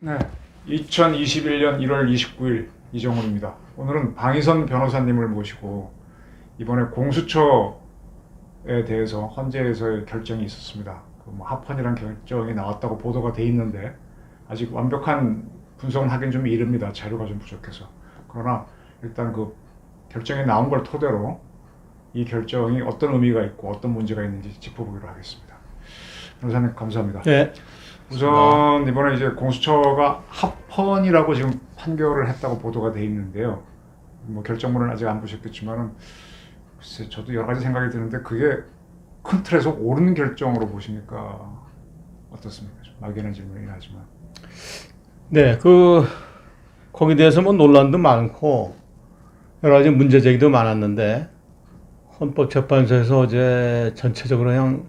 네, 2021년 1월 29일 이정훈입니다. 오늘은 방희선 변호사님을 모시고 이번에 공수처에 대해서 헌재에서의 결정이 있었습니다. 합헌이라는 결정이 나왔다고 보도가 돼 있는데 아직 완벽한 분석은 하긴 좀 이릅니다. 자료가 좀 부족해서. 그러나 일단 그 결정이 나온 걸 토대로 이 결정이 어떤 의미가 있고 어떤 문제가 있는지 짚어보기로 하겠습니다. 변호사님 감사합니다. 네. 우선 이번에 이제 공수처가 합헌이라고 지금 판결을 했다고 보도가 돼 있는데요. 뭐 결정문은 아직 안 보셨겠지만은 글쎄 저도 여러 가지 생각이 드는데 그게 큰 틀에서 옳은 결정으로 보시니까 어떻습니까? 좀 막연한 질문이긴 하지만. 네, 거기에 대해서 뭐 논란도 많고 여러 가지 문제 제기도 많았는데 헌법재판소에서 어제 전체적으로 그냥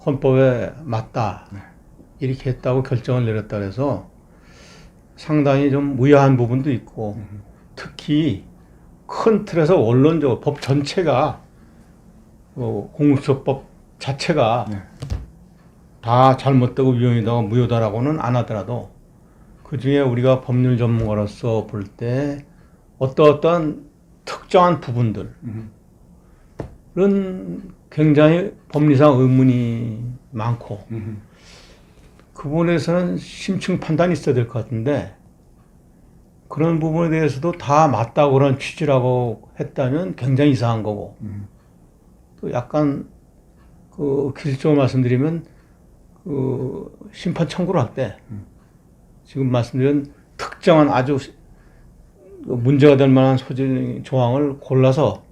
헌법에 맞다 네. 이렇게 했다고 결정을 내렸다 그래서 상당히 좀 무효한 부분도 있고 특히 큰 틀에서 원론적으로 법 전체가 공수처법 자체가 네. 다 잘못되고 위헌이다 무효다라고는 안 하더라도 그 중에 우리가 법률 전문가로서 볼 때 어떠한 특정한 부분들은 굉장히 법리상 의문이 많고 그 부분에서는 심층 판단이 있어야 될 것 같은데 그런 부분에 대해서도 다 맞다고 그런 취지라고 했다면 굉장히 이상한 거고 또 약간 기술적으로 말씀드리면 심판 청구를 할 때 지금 말씀드린 특정한 아주 문제가 될 만한 소지 조항을 골라서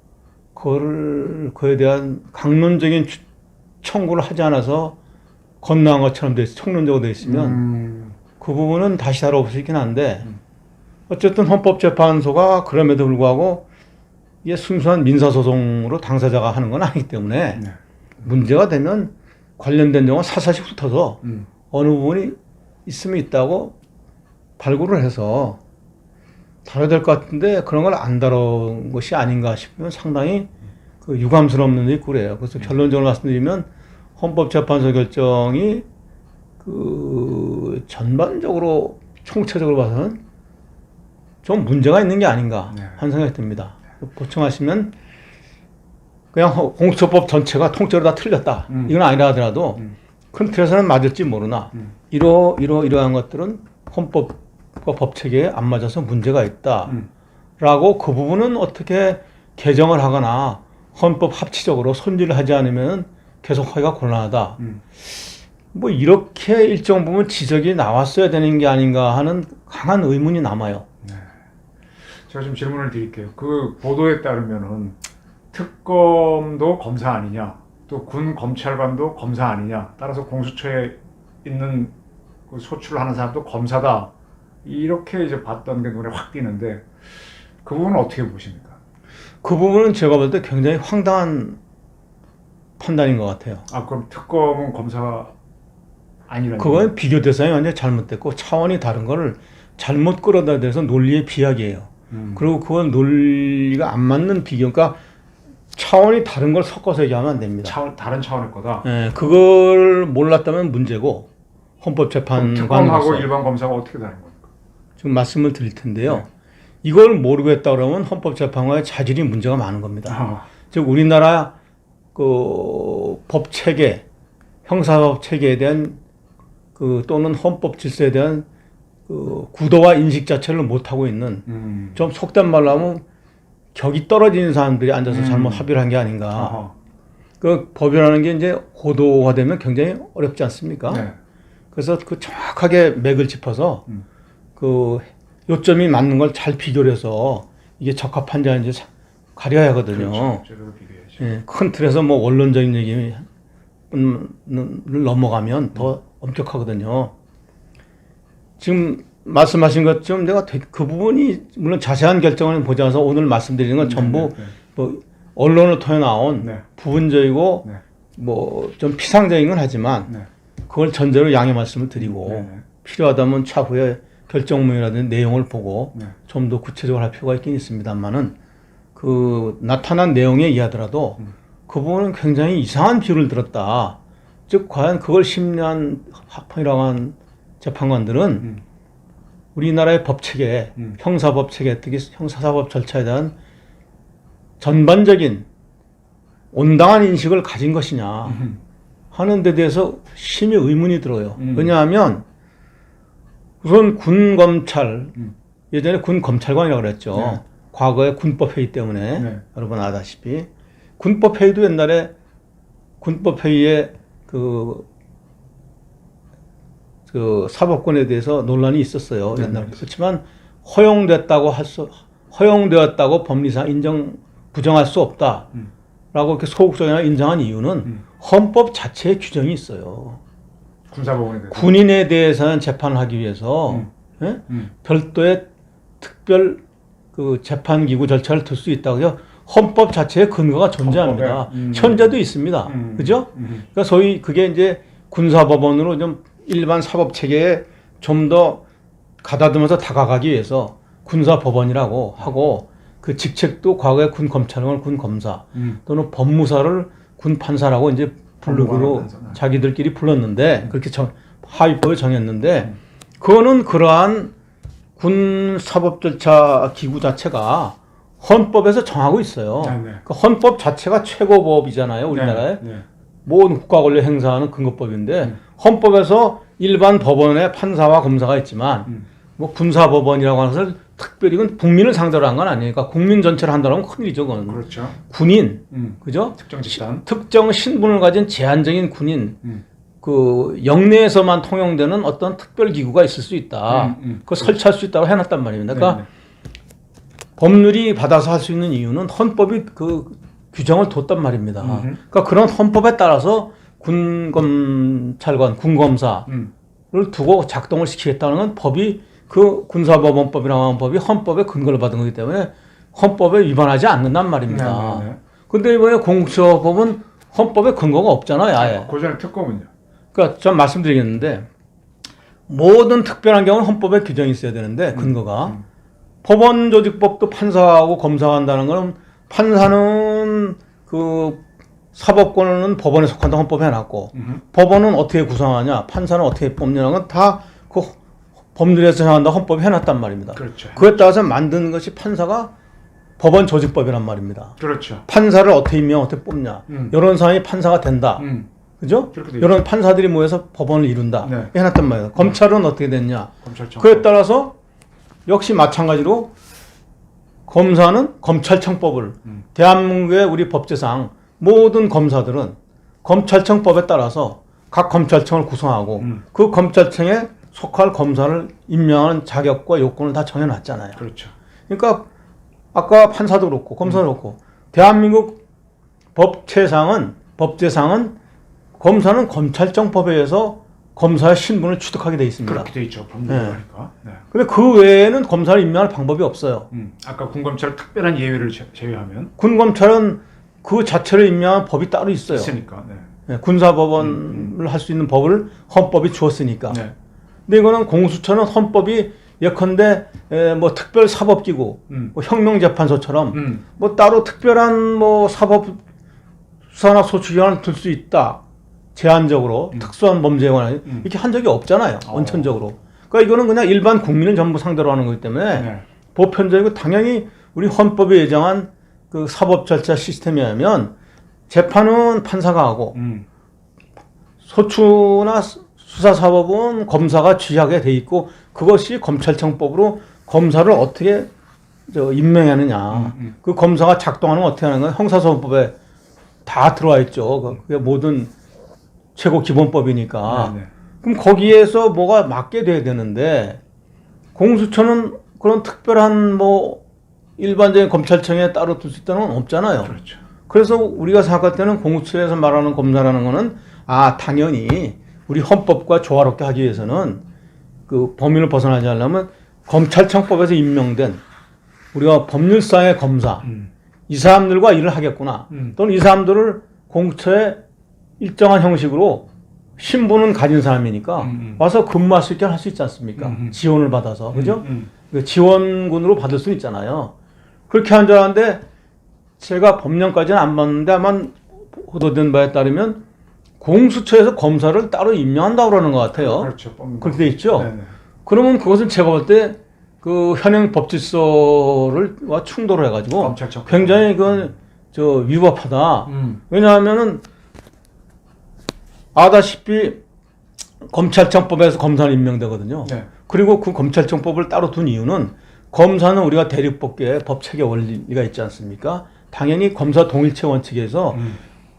그거에 대한 강론적인 청구를 하지 않아서 건너한 것처럼 총론적으로 돼 있으면 그 부분은 다시 다뤄볼 수 있긴 한데 어쨌든 헌법재판소가 그럼에도 불구하고 이게 순수한 민사소송으로 당사자가 하는 건 아니기 때문에 네. 문제가 되면 관련된 경우는 사사시 훑어서 어느 부분이 있으면 있다고 발굴을 해서 다뤄야 될 것 같은데 그런 걸 안 다룬 것이 아닌가 싶으면 상당히 유감스러운 면도 있고 그래요. 그래서 결론적으로 말씀드리면 헌법재판소 결정이 전반적으로 총체적으로 봐서는 좀 문제가 있는 게 아닌가 하는 생각이 듭니다. 보충하시면 그냥 공수처법 전체가 통째로 다 틀렸다. 이건 아니라 하더라도 큰 틀에서는 맞을지 모르나 이러한 것들은 헌법과 법체계에 안 맞아서 문제가 있다. 라고 그 부분은 어떻게 개정을 하거나 헌법 합치적으로 손질을 하지 않으면 계속 하기가 곤란하다. 뭐 이렇게 일정 부분 지적이 나왔어야 되는 게 아닌가 하는 강한 의문이 남아요. 네. 제가 좀 질문을 드릴게요. 그 보도에 따르면은 특검도 검사 아니냐, 또 군 검찰관도 검사 아니냐, 따라서 공수처에 있는 그 소출을 하는 사람도 검사다. 이렇게 이제 봤던 게 눈에 확 띄는데 그 부분은 어떻게 보십니까? 그 부분은 제가 볼 때 굉장히 황당한 판단인 것 같아요. 아, 그럼 특검은 검사가 아니라는 그건 비교 대상이 완전히 잘못됐고 차원이 다른 거를 잘못 끌어다 대서 논리의 비약이에요. 그리고 그건 논리가 안 맞는 비교, 그러니까 차원이 다른 걸 섞어서 얘기하면 안 됩니다. 다른 차원의 거다? 네, 그걸 몰랐다면 문제고 헌법재판관으로서 특검하고 일반 검사가 어떻게 다른 겁니까? 지금 말씀을 드릴 텐데요. 네. 이걸 모르고 했다 그러면 헌법재판관의 자질이 문제가 많은 겁니다. 즉 우리나라 법 체계, 형사법 체계에 대한 또는 헌법 질서에 대한 구도와 인식 자체를 못 하고 있는 좀 속된 말로 하면 격이 떨어지는 사람들이 앉아서 잘못 합의를 한 게 아닌가. 그 법이라는 게 이제 고도화되면 굉장히 어렵지 않습니까? 네. 그래서 정확하게 맥을 짚어서 요점이 맞는 걸 잘 비교를 해서 이게 적합한지 아닌지 가려야 하거든요. 그렇죠. 비교해야죠. 예, 큰 틀에서 뭐 원론적인 얘기를 넘어가면 더 엄격하거든요. 지금 말씀하신 것처럼 내가 그 부분이 물론 자세한 결정을 보지 않아서 오늘 말씀드리는 건 전부 뭐 언론을 통해 나온 부분적이고 뭐 좀 피상적인 건 하지만 그걸 전제로 양해 말씀을 드리고 필요하다면 차후에 결정문이라든지 내용을 보고 네. 좀 더 구체적으로 할 필요가 있긴 있습니다만은 그 나타난 내용에 의하더라도 그 부분은 굉장히 이상한 비율을 들었다. 즉 과연 그걸 심리한 합헌이라고 한 재판관들은 우리나라의 법체계, 형사법 체계, 특히 형사사법 절차에 대한 전반적인 온당한 인식을 가진 것이냐 하는 데 대해서 심히 의문이 들어요. 왜냐하면 우선 군 검찰, 예전에 군 검찰관이라고 그랬죠. 네. 과거에 군법 회의 때문에 네. 여러분 아다시피 군법 회의도 옛날에 군법 회의에 그 사법권에 대해서 논란이 있었어요. 옛날에. 그렇지만 허용되었다고 법리상 부정할 수 없다라고 이렇게 소극적이나 인정한 이유는 헌법 자체의 규정이 있어요. 군사법원에 대해서. 군인에 대해서는 재판을 하기 위해서 예? 별도의 특별 그 재판기구 절차를 둘 수 있다고 해서 헌법 자체의 근거가 존재합니다. 현재도 있습니다. 그죠? 그러니까 소위 그게 이제 군사법원으로 좀 일반 사법 체계에 좀 더 가다듬어서 다가가기 위해서 군사법원이라고 하고 그 직책도 과거에 군 검찰관을 군 검사 또는 법무사를 군 판사라고 이제 부르기로 자기들끼리 불렀는데 그렇게 하위법을 정했는데 그거는 그러한 군 사법 절차 기구 자체가 헌법에서 정하고 있어요. 네. 그 헌법 자체가 최고법이잖아요, 우리나라에. 네. 모든 국가 권력 행사하는 근거법인데 헌법에서 일반 법원에 판사와 검사가 있지만 뭐 군사법원이라고 하는 것을 특별히 이건 국민을 상대로 한 건 아니니까 국민 전체를 한다면 큰일이죠, 그건. 그렇죠. 군인, 그죠? 특정 집단. 특정 신분을 가진 제한적인 군인, 그 영내에서만 통용되는 어떤 특별 기구가 있을 수 있다. 그걸 설치할 수 있다고 해놨단 말입니다. 그러니까 법률이 받아서 할 수 있는 이유는 헌법이 그 규정을 뒀단 말입니다. 그러니까 그런 헌법에 따라서 군검찰관, 군검사를 두고 작동을 시키겠다는 건 법이 그 군사법원법이라고 하는 법이 헌법에 근거를 받은 거기 때문에 헌법에 위반하지 않는단 말입니다. 근데 이번에 공수처법은 헌법에 근거가 없잖아요, 아예. 고전의 특검은요? 그러니까 좀 말씀드리겠는데 모든 특별한 경우는 헌법에 규정이 있어야 되는데 근거가 법원조직법도 판사하고 검사가 한다는 거는 판사는 그 사법권은 법원에 속한다 헌법에 해놨고 법원은 어떻게 구성하냐 판사는 어떻게 뽑냐는 건 다 그 법률에서 정한다 헌법에 해놨단 말입니다. 그렇죠. 그에 따라서 만드는 것이 판사가 법원 조직법이란 말입니다. 그렇죠. 판사를 어떻게 임명 어떻게 뽑냐 이런 사람이 판사가 된다. 그죠? 이런 판사들이 모여서 법원을 이룬다. 네. 해놨단 말이에요. 검찰은 어떻게 됐냐. 검찰청. 그에 따라서 역시 마찬가지로 검사는 검찰청법을 대한민국의 우리 법제상 모든 검사들은 검찰청법에 따라서 각 검찰청을 구성하고 그 검찰청에 속할 검사를 임명하는 자격과 요건을 다 정해놨잖아요. 그렇죠. 그러니까 아까 판사도 그렇고 검사도 그렇고 대한민국 법제상은 검사는 검찰청법에 의해서 검사의 신분을 취득하게 돼 있습니다. 그렇게 돼 있죠. 법률이니까. 네. 근데 그 외에는 검사를 임명할 방법이 없어요. 아까 군검찰 특별한 예외를 제외하면 군검찰은 그 자체를 임명한 법이 따로 있어요. 있으니까. 네. 네, 군사법원을 할 수 있는 법을 헌법이 주었으니까. 네. 근데 이거는 공수처는 헌법이 예컨대 뭐 특별 사법기구, 뭐 혁명재판소처럼 뭐 따로 특별한 뭐 사법 수사나 소추기관을 둘 수 있다. 제한적으로 특수한 범죄에 관한 이렇게 한 적이 없잖아요. 원천적으로. 그러니까 이거는 그냥 일반 국민을 전부 상대로 하는 거기 때문에 보편적이고 당연히 우리 헌법에 예정한 그 사법 절차 시스템에 의하면 재판은 판사가 하고 소추나 수사사법은 검사가 취하게 돼 있고 그것이 검찰청법으로 검사를 어떻게 임명하느냐 그 검사가 작동하는 건 어떻게 하는 건 형사소송법에 다 들어와 있죠. 그게 모든 최고 기본법이니까. 그럼 거기에서 뭐가 맞게 돼야 되는데 공수처는 그런 특별한 뭐 일반적인 검찰청에 따로 둘 수 있다는 건 없잖아요. 그렇죠. 그래서 우리가 생각할 때는 공수처에서 말하는 검사라는 거는 당연히 우리 헌법과 조화롭게 하기 위해서는 그 범위를 벗어나지 않으려면 검찰청법에서 임명된 우리가 법률상의 검사 이 사람들과 일을 하겠구나 또는 이 사람들을 공수처에 일정한 형식으로 신분은 가진 사람이니까 와서 근무할 수 있게 할 수 있지 않습니까? 지원을 받아서 그죠? 그 지원군으로 받을 수 있잖아요. 그렇게 한 줄 알았는데 제가 법령까지는 안 봤는데 아마 보도된 바에 따르면 공수처에서 검사를 따로 임명한다고 그러는 것 같아요. 그렇죠. 그렇게 돼 있죠. 네네. 그러면 그것은 제가 볼 때 그 현행 법질서와 충돌을 해가지고 검찰청 굉장히 저 위법하다. 왜냐하면은 아다시피 검찰청법에서 검사는 임명되거든요. 네. 그리고 그 검찰청법을 따로 둔 이유는 검사는 우리가 대립법계의 법체계 원리가 있지 않습니까? 당연히 검사 동일체 원칙에서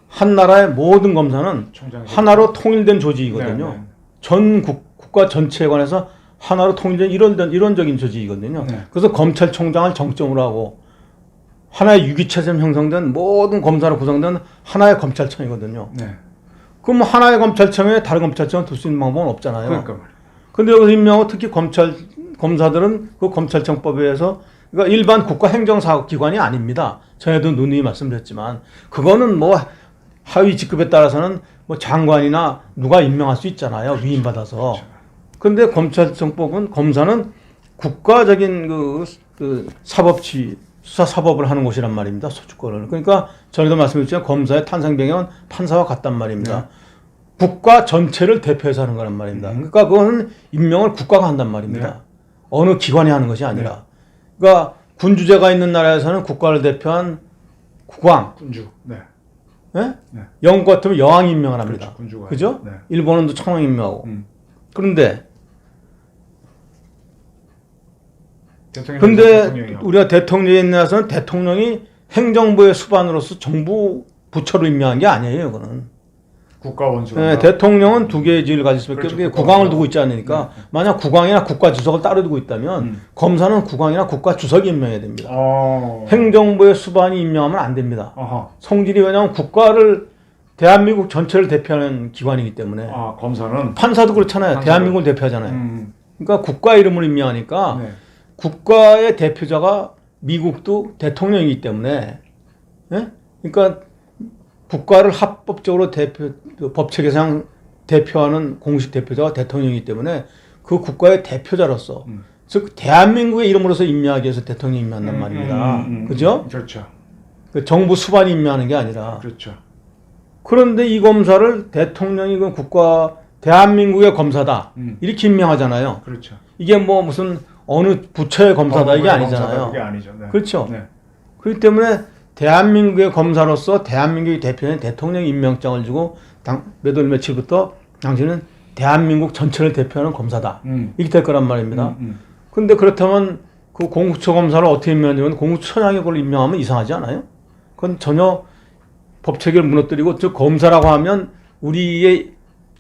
한 나라의 모든 검사는 총장이 하나로 통일된 조직이거든요. 네, 네. 전 국가 전체에 관해서 하나로 통일된 이론적인 조직이거든요. 네. 그래서 검찰총장을 정점으로 하고 하나의 유기체제로 형성된 모든 검사로 구성된 하나의 검찰청이거든요. 네. 그럼 하나의 검찰청에 다른 검찰청을 둘 수 있는 방법은 없잖아요. 그러니까 말이에요. 근데 여기서 임명하고 특히 검사들은 그 검찰청법에 의해서 그러니까 일반 국가 행정사기관이 아닙니다. 전에도 누누이 말씀드렸지만 그거는 뭐 하위 직급에 따라서는 뭐 장관이나 누가 임명할 수 있잖아요. 위임받아서. 그렇죠. 근데 검찰청법은 검사는 국가적인 그 사법치 수사 사법을 하는 곳이란 말입니다. 소추권을. 그러니까 전에도 말씀드렸지만 검사의 탄생 배경은 판사와 같단 말입니다. 네. 국가 전체를 대표해서 하는 거란 말입니다. 그러니까 그거는 임명을 국가가 한단 말입니다. 네. 어느 기관이 하는 것이 아니라. 그러니까 군주제가 있는 나라에서는 국가를 대표한 국왕, 군주. 네. 예? 네. 영국 같으면 여왕이 임명을 합니다. 그렇죠. 군주가. 그죠? 네. 일본은 또 천황이 임명하고. 음. 그런데 대통령이 근데 우리가 대통령에 나서는 대통령이 행정부의 수반으로서 정부 부처로 임명한 게 아니에요, 그거는. 국가 원수가. 네, 대통령은 두 개의 지위를 가질 수밖에 그렇죠, 없게 국가 국왕을 원수. 두고 있지 않으니까 네. 만약 국왕이나 국가 주석을 따로 두고 있다면 검사는 국왕이나 국가 주석이 임명해야 됩니다. 행정부의 수반이 임명하면 안 됩니다. 아하. 성질이 왜냐하면 국가를 대한민국 전체를 대표하는 기관이기 때문에 아, 검사는. 판사도 그렇잖아요. 판사도. 대한민국을 대표하잖아요. 그러니까 국가 이름을 임명하니까 네. 국가의 대표자가 미국도 대통령이기 때문에, 예? 그러니까 국가를 합법적으로 법체계상 대표하는 공식 대표자가 대통령이기 때문에 그 국가의 대표자로서, 즉 대한민국의 이름으로서 임명하기 위해서 대통령이 임명한단 말입니다. 그죠? 그렇죠. 그 정부 수반이 임명하는 게 아니라. 그렇죠. 그런데 이 검사를 대통령이 그 국가 대한민국의 검사다 이렇게 임명하잖아요. 그렇죠. 이게 뭐 무슨 어느 부처의 검사다 이게 아니잖아요. 그게 아니죠. 네. 그렇죠. 네. 그렇기 때문에 대한민국의 검사로서 대한민국의 대표는 대통령 임명장을 주고 몇 월 며칠부터 당신은 대한민국 전체를 대표하는 검사다. 이렇게 될 거란 말입니다. 근데 그렇다면 그 공수처 검사를 어떻게 임명하냐면 공수처장이 그걸 임명하면 이상하지 않아요? 그건 전혀 법체계를 무너뜨리고 즉 검사라고 하면 우리의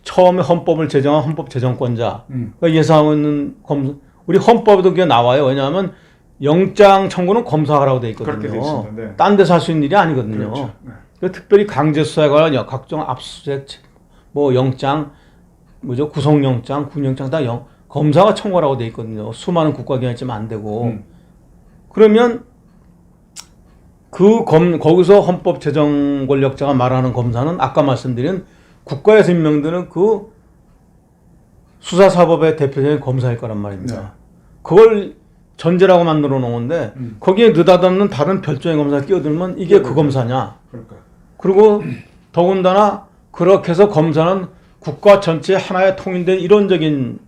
처음에 헌법을 제정한 헌법 제정권자 예상하고 있는 우리 헌법에도 그게 나와요. 왜냐하면 영장 청구는 검사가 하라고 돼 있거든요. 그렇게 돼 있습니다. 네. 딴 데서 할 수 있는 일이 아니거든요. 그렇죠. 네. 그래서 특별히 강제 수사에 관한 각종 압수수색, 뭐 영장, 뭐죠 구속영장, 구형영장 다 검사가 청구하라고 돼 있거든요. 수많은 국가기관이 있지만 안 되고 그러면 거기서 헌법 제정 권력자가 말하는 검사는 아까 말씀드린 국가에서 임명되는 그 수사사법의 대표적인 검사일 거란 말입니다. 네. 그걸 전제라고 만들어 놓은 건데 거기에 느닷없는 다른 별종의 검사가 끼어들면 이게 그 검사냐. 그러니까. 그리고 더군다나 그렇게 해서 검사는 국가 전체 하나의 통일된 이론적인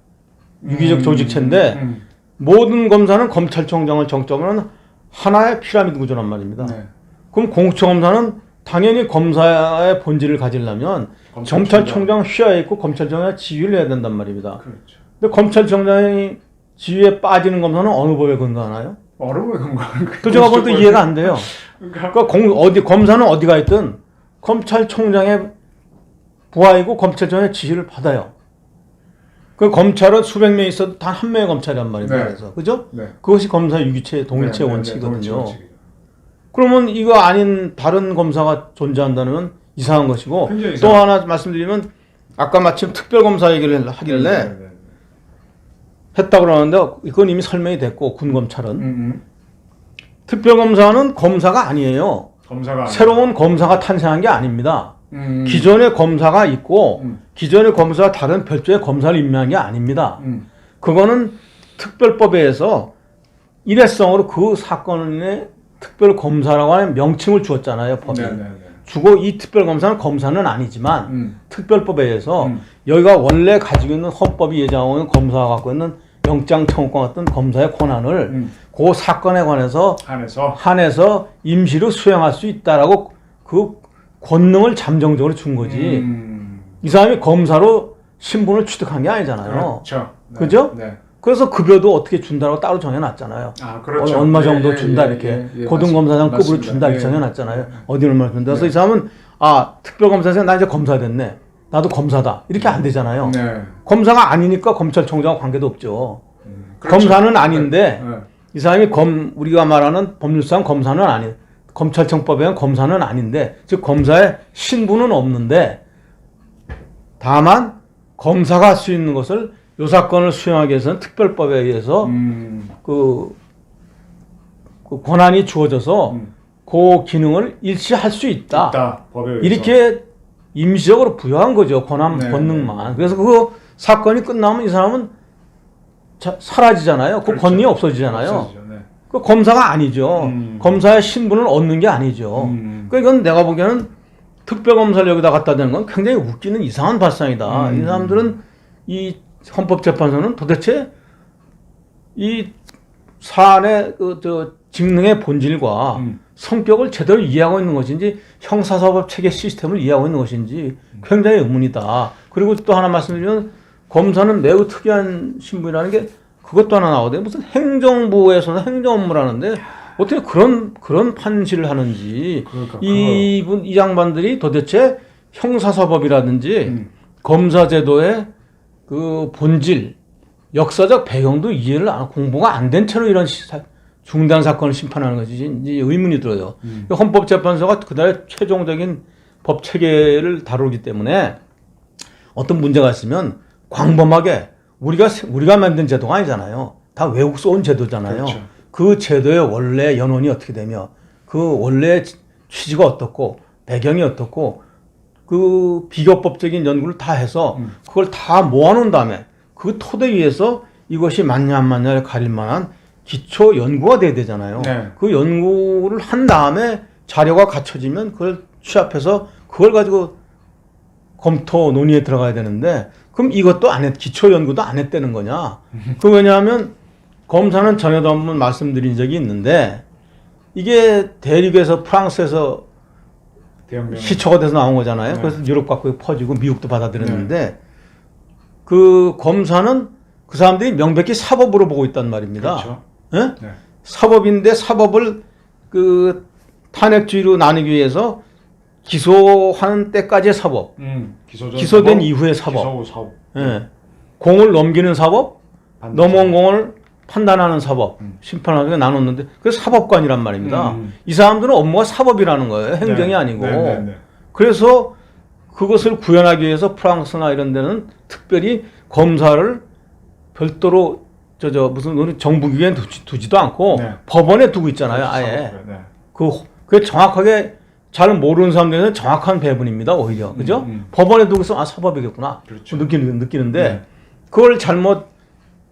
유기적 조직체인데 모든 검사는 검찰총장을 정점으로 하는 하나의 피라미드 구조란 말입니다. 네. 그럼 공수처 검사는 당연히 검사의 본질을 가지려면 검찰총장 휘하에 있고 검찰총장의 지휘를 해야 된단 말입니다. 그렇죠. 근데 검찰총장이 지휘에 빠지는 검사는 어느 법에 근거하나요? 어려워요, 그건. 그 제가 볼 때 이해가 안 돼요. 그러니까 검사는 어디가 있든 검찰총장의 부하이고 검찰총장의 지휘를 받아요. 그 검찰은 수백 명 있어도 단 한 명의 검찰이란 말입니다. 네. 그래서 그죠? 네. 그것이 검사 유기체 동일체 네, 원칙이거든요. 동일체 원칙이죠. 그러면 이거 아닌 다른 검사가 존재한다면 이상한 것이고 굉장히 또 하나 말씀드리면 아까 마침 특별검사 얘기를 하길래 네. 했다고 그러는데 이건 이미 설명이 됐고 군검찰은 특별검사는 검사가 아니에요. 검사가 새로운 검사가 탄생한 게 아닙니다. 기존의 검사가 있고 기존의 검사와 다른 별도의 검사를 임명한 게 아닙니다. 그거는 특별법에 의해서 일회성으로 그 사건의 특별검사라고 하는 명칭을 주었잖아요. 법이. 주고 이 특별검사는 검사는 아니지만 특별법에 의해서 여기가 원래 가지고 있는 헌법이 예정하고 있는 검사가 갖고 있는 영장 청구권 같은 검사의 권한을 그 사건에 관해서 한해서 임시로 수행할 수 있다라고 그 권능을 잠정적으로 준 거지. 이 사람이 검사로 신분을 취득한 게 아니잖아요. 그렇죠. 네. 그죠? 네. 그래서 급여도 어떻게 준다고 따로 정해놨잖아요. 아, 그렇죠. 얼마 정도 준다 이렇게 고등검사장급으로 준다 이렇게 정해놨잖아요. 어디 얼마 준다. 그래서 이 사람은 특별검사에서 나 이제 검사 됐네. 나도 검사다. 이렇게 안 되잖아요. 네. 검사가 아니니까 검찰총장과 관계도 없죠. 그렇죠. 검사는 아닌데 네. 이 사람이 우리가 말하는 법률상 검사는 아닌 검찰청법에 의한 검사는 아닌데 즉 검사의 신분은 없는데 다만 검사가 할 수 있는 것을 요 사건을 수행하기 위해서는 특별법에 의해서 그 권한이 주어져서 그 기능을 일시할 수 있다. 법에 의해서. 이렇게 임시적으로 부여한 거죠. 권능만. 그래서 그 사건이 끝나면 이 사람은 사라지잖아요. 그 그렇죠. 권능이 없어지잖아요. 없어지죠. 네. 그 검사가 아니죠. 검사의 신분을 얻는 게 아니죠. 그러니까 이건 내가 보기에는 특별검사를 여기다 갖다 대는 건 굉장히 웃기는 이상한 발상이다. 이 사람들은 이 헌법재판소는 도대체 이 사안의 직능의 본질과 성격을 제대로 이해하고 있는 것인지 형사사법 체계 시스템을 이해하고 있는 것인지 굉장히 의문이다. 그리고 또 하나 말씀드리면 검사는 매우 특이한 신분이라는 게 그것도 하나 나오거든요. 무슨 행정부에서는 행정 업무를 하는데 어떻게 그런 판시를 하는지 그러니까 이 양반들이 도대체 형사사법이라든지 검사제도의 그 본질, 역사적 배경도 이해를 공부가 안 된 채로 이런 중대한 사건을 심판하는 것이 이제 의문이 들어요. 헌법재판소가 그날의 최종적인 법 체계를 다루기 때문에 어떤 문제가 있으면 광범하게 우리가 만든 제도가 아니잖아요. 다 외국서 온 제도잖아요. 그렇죠. 그 제도의 원래 연원이 어떻게 되며 그 원래 취지가 어떻고 배경이 어떻고 그 비교법적인 연구를 다 해서 그걸 다 모아놓은 다음에 그 토대 위에서 이것이 맞냐 안 맞냐를 가릴 만한 기초 연구가 돼야 되잖아요. 네. 그 연구를 한 다음에 자료가 갖춰지면 그걸 취합해서 그걸 가지고 검토 논의에 들어가야 되는데 그럼 이것도 안 했, 기초 연구도 안 했다는 거냐? 그 왜냐하면 검사는 전에도 한번 말씀드린 적이 있는데 이게 대륙에서 프랑스에서 시초가 돼서 나온 거잖아요. 네. 그래서 유럽 갖고 퍼지고 미국도 받아들였는데 그 검사는 그 사람들이 명백히 사법으로 보고 있단 말입니다. 그렇죠. 예? 네. 사법인데 사법을 그 탄핵주의로 나누기 위해서 기소하는 때까지의 사법, 기소된 사법, 이후의 사법, 기소 사법. 예. 공을 넘기는 사법, 넘어온 공을 판단하는 사법, 심판하는 게 나눴는데 그게 사법관이란 말입니다. 이 사람들은 업무가 사법이라는 거예요. 행정이 네. 아니고. 네. 그래서 그것을 구현하기 위해서 프랑스나 이런 데는 특별히 검사를 별도로 무슨 정부기관에 두지도 않고 네. 법원에 두고 있잖아요. 아예. 네. 그게 정확하게 잘 모르는 사람들은 정확한 배분입니다. 오히려. 그죠? 법원에 두고서 사법이겠구나. 그렇죠. 느끼는데 네. 그걸 잘못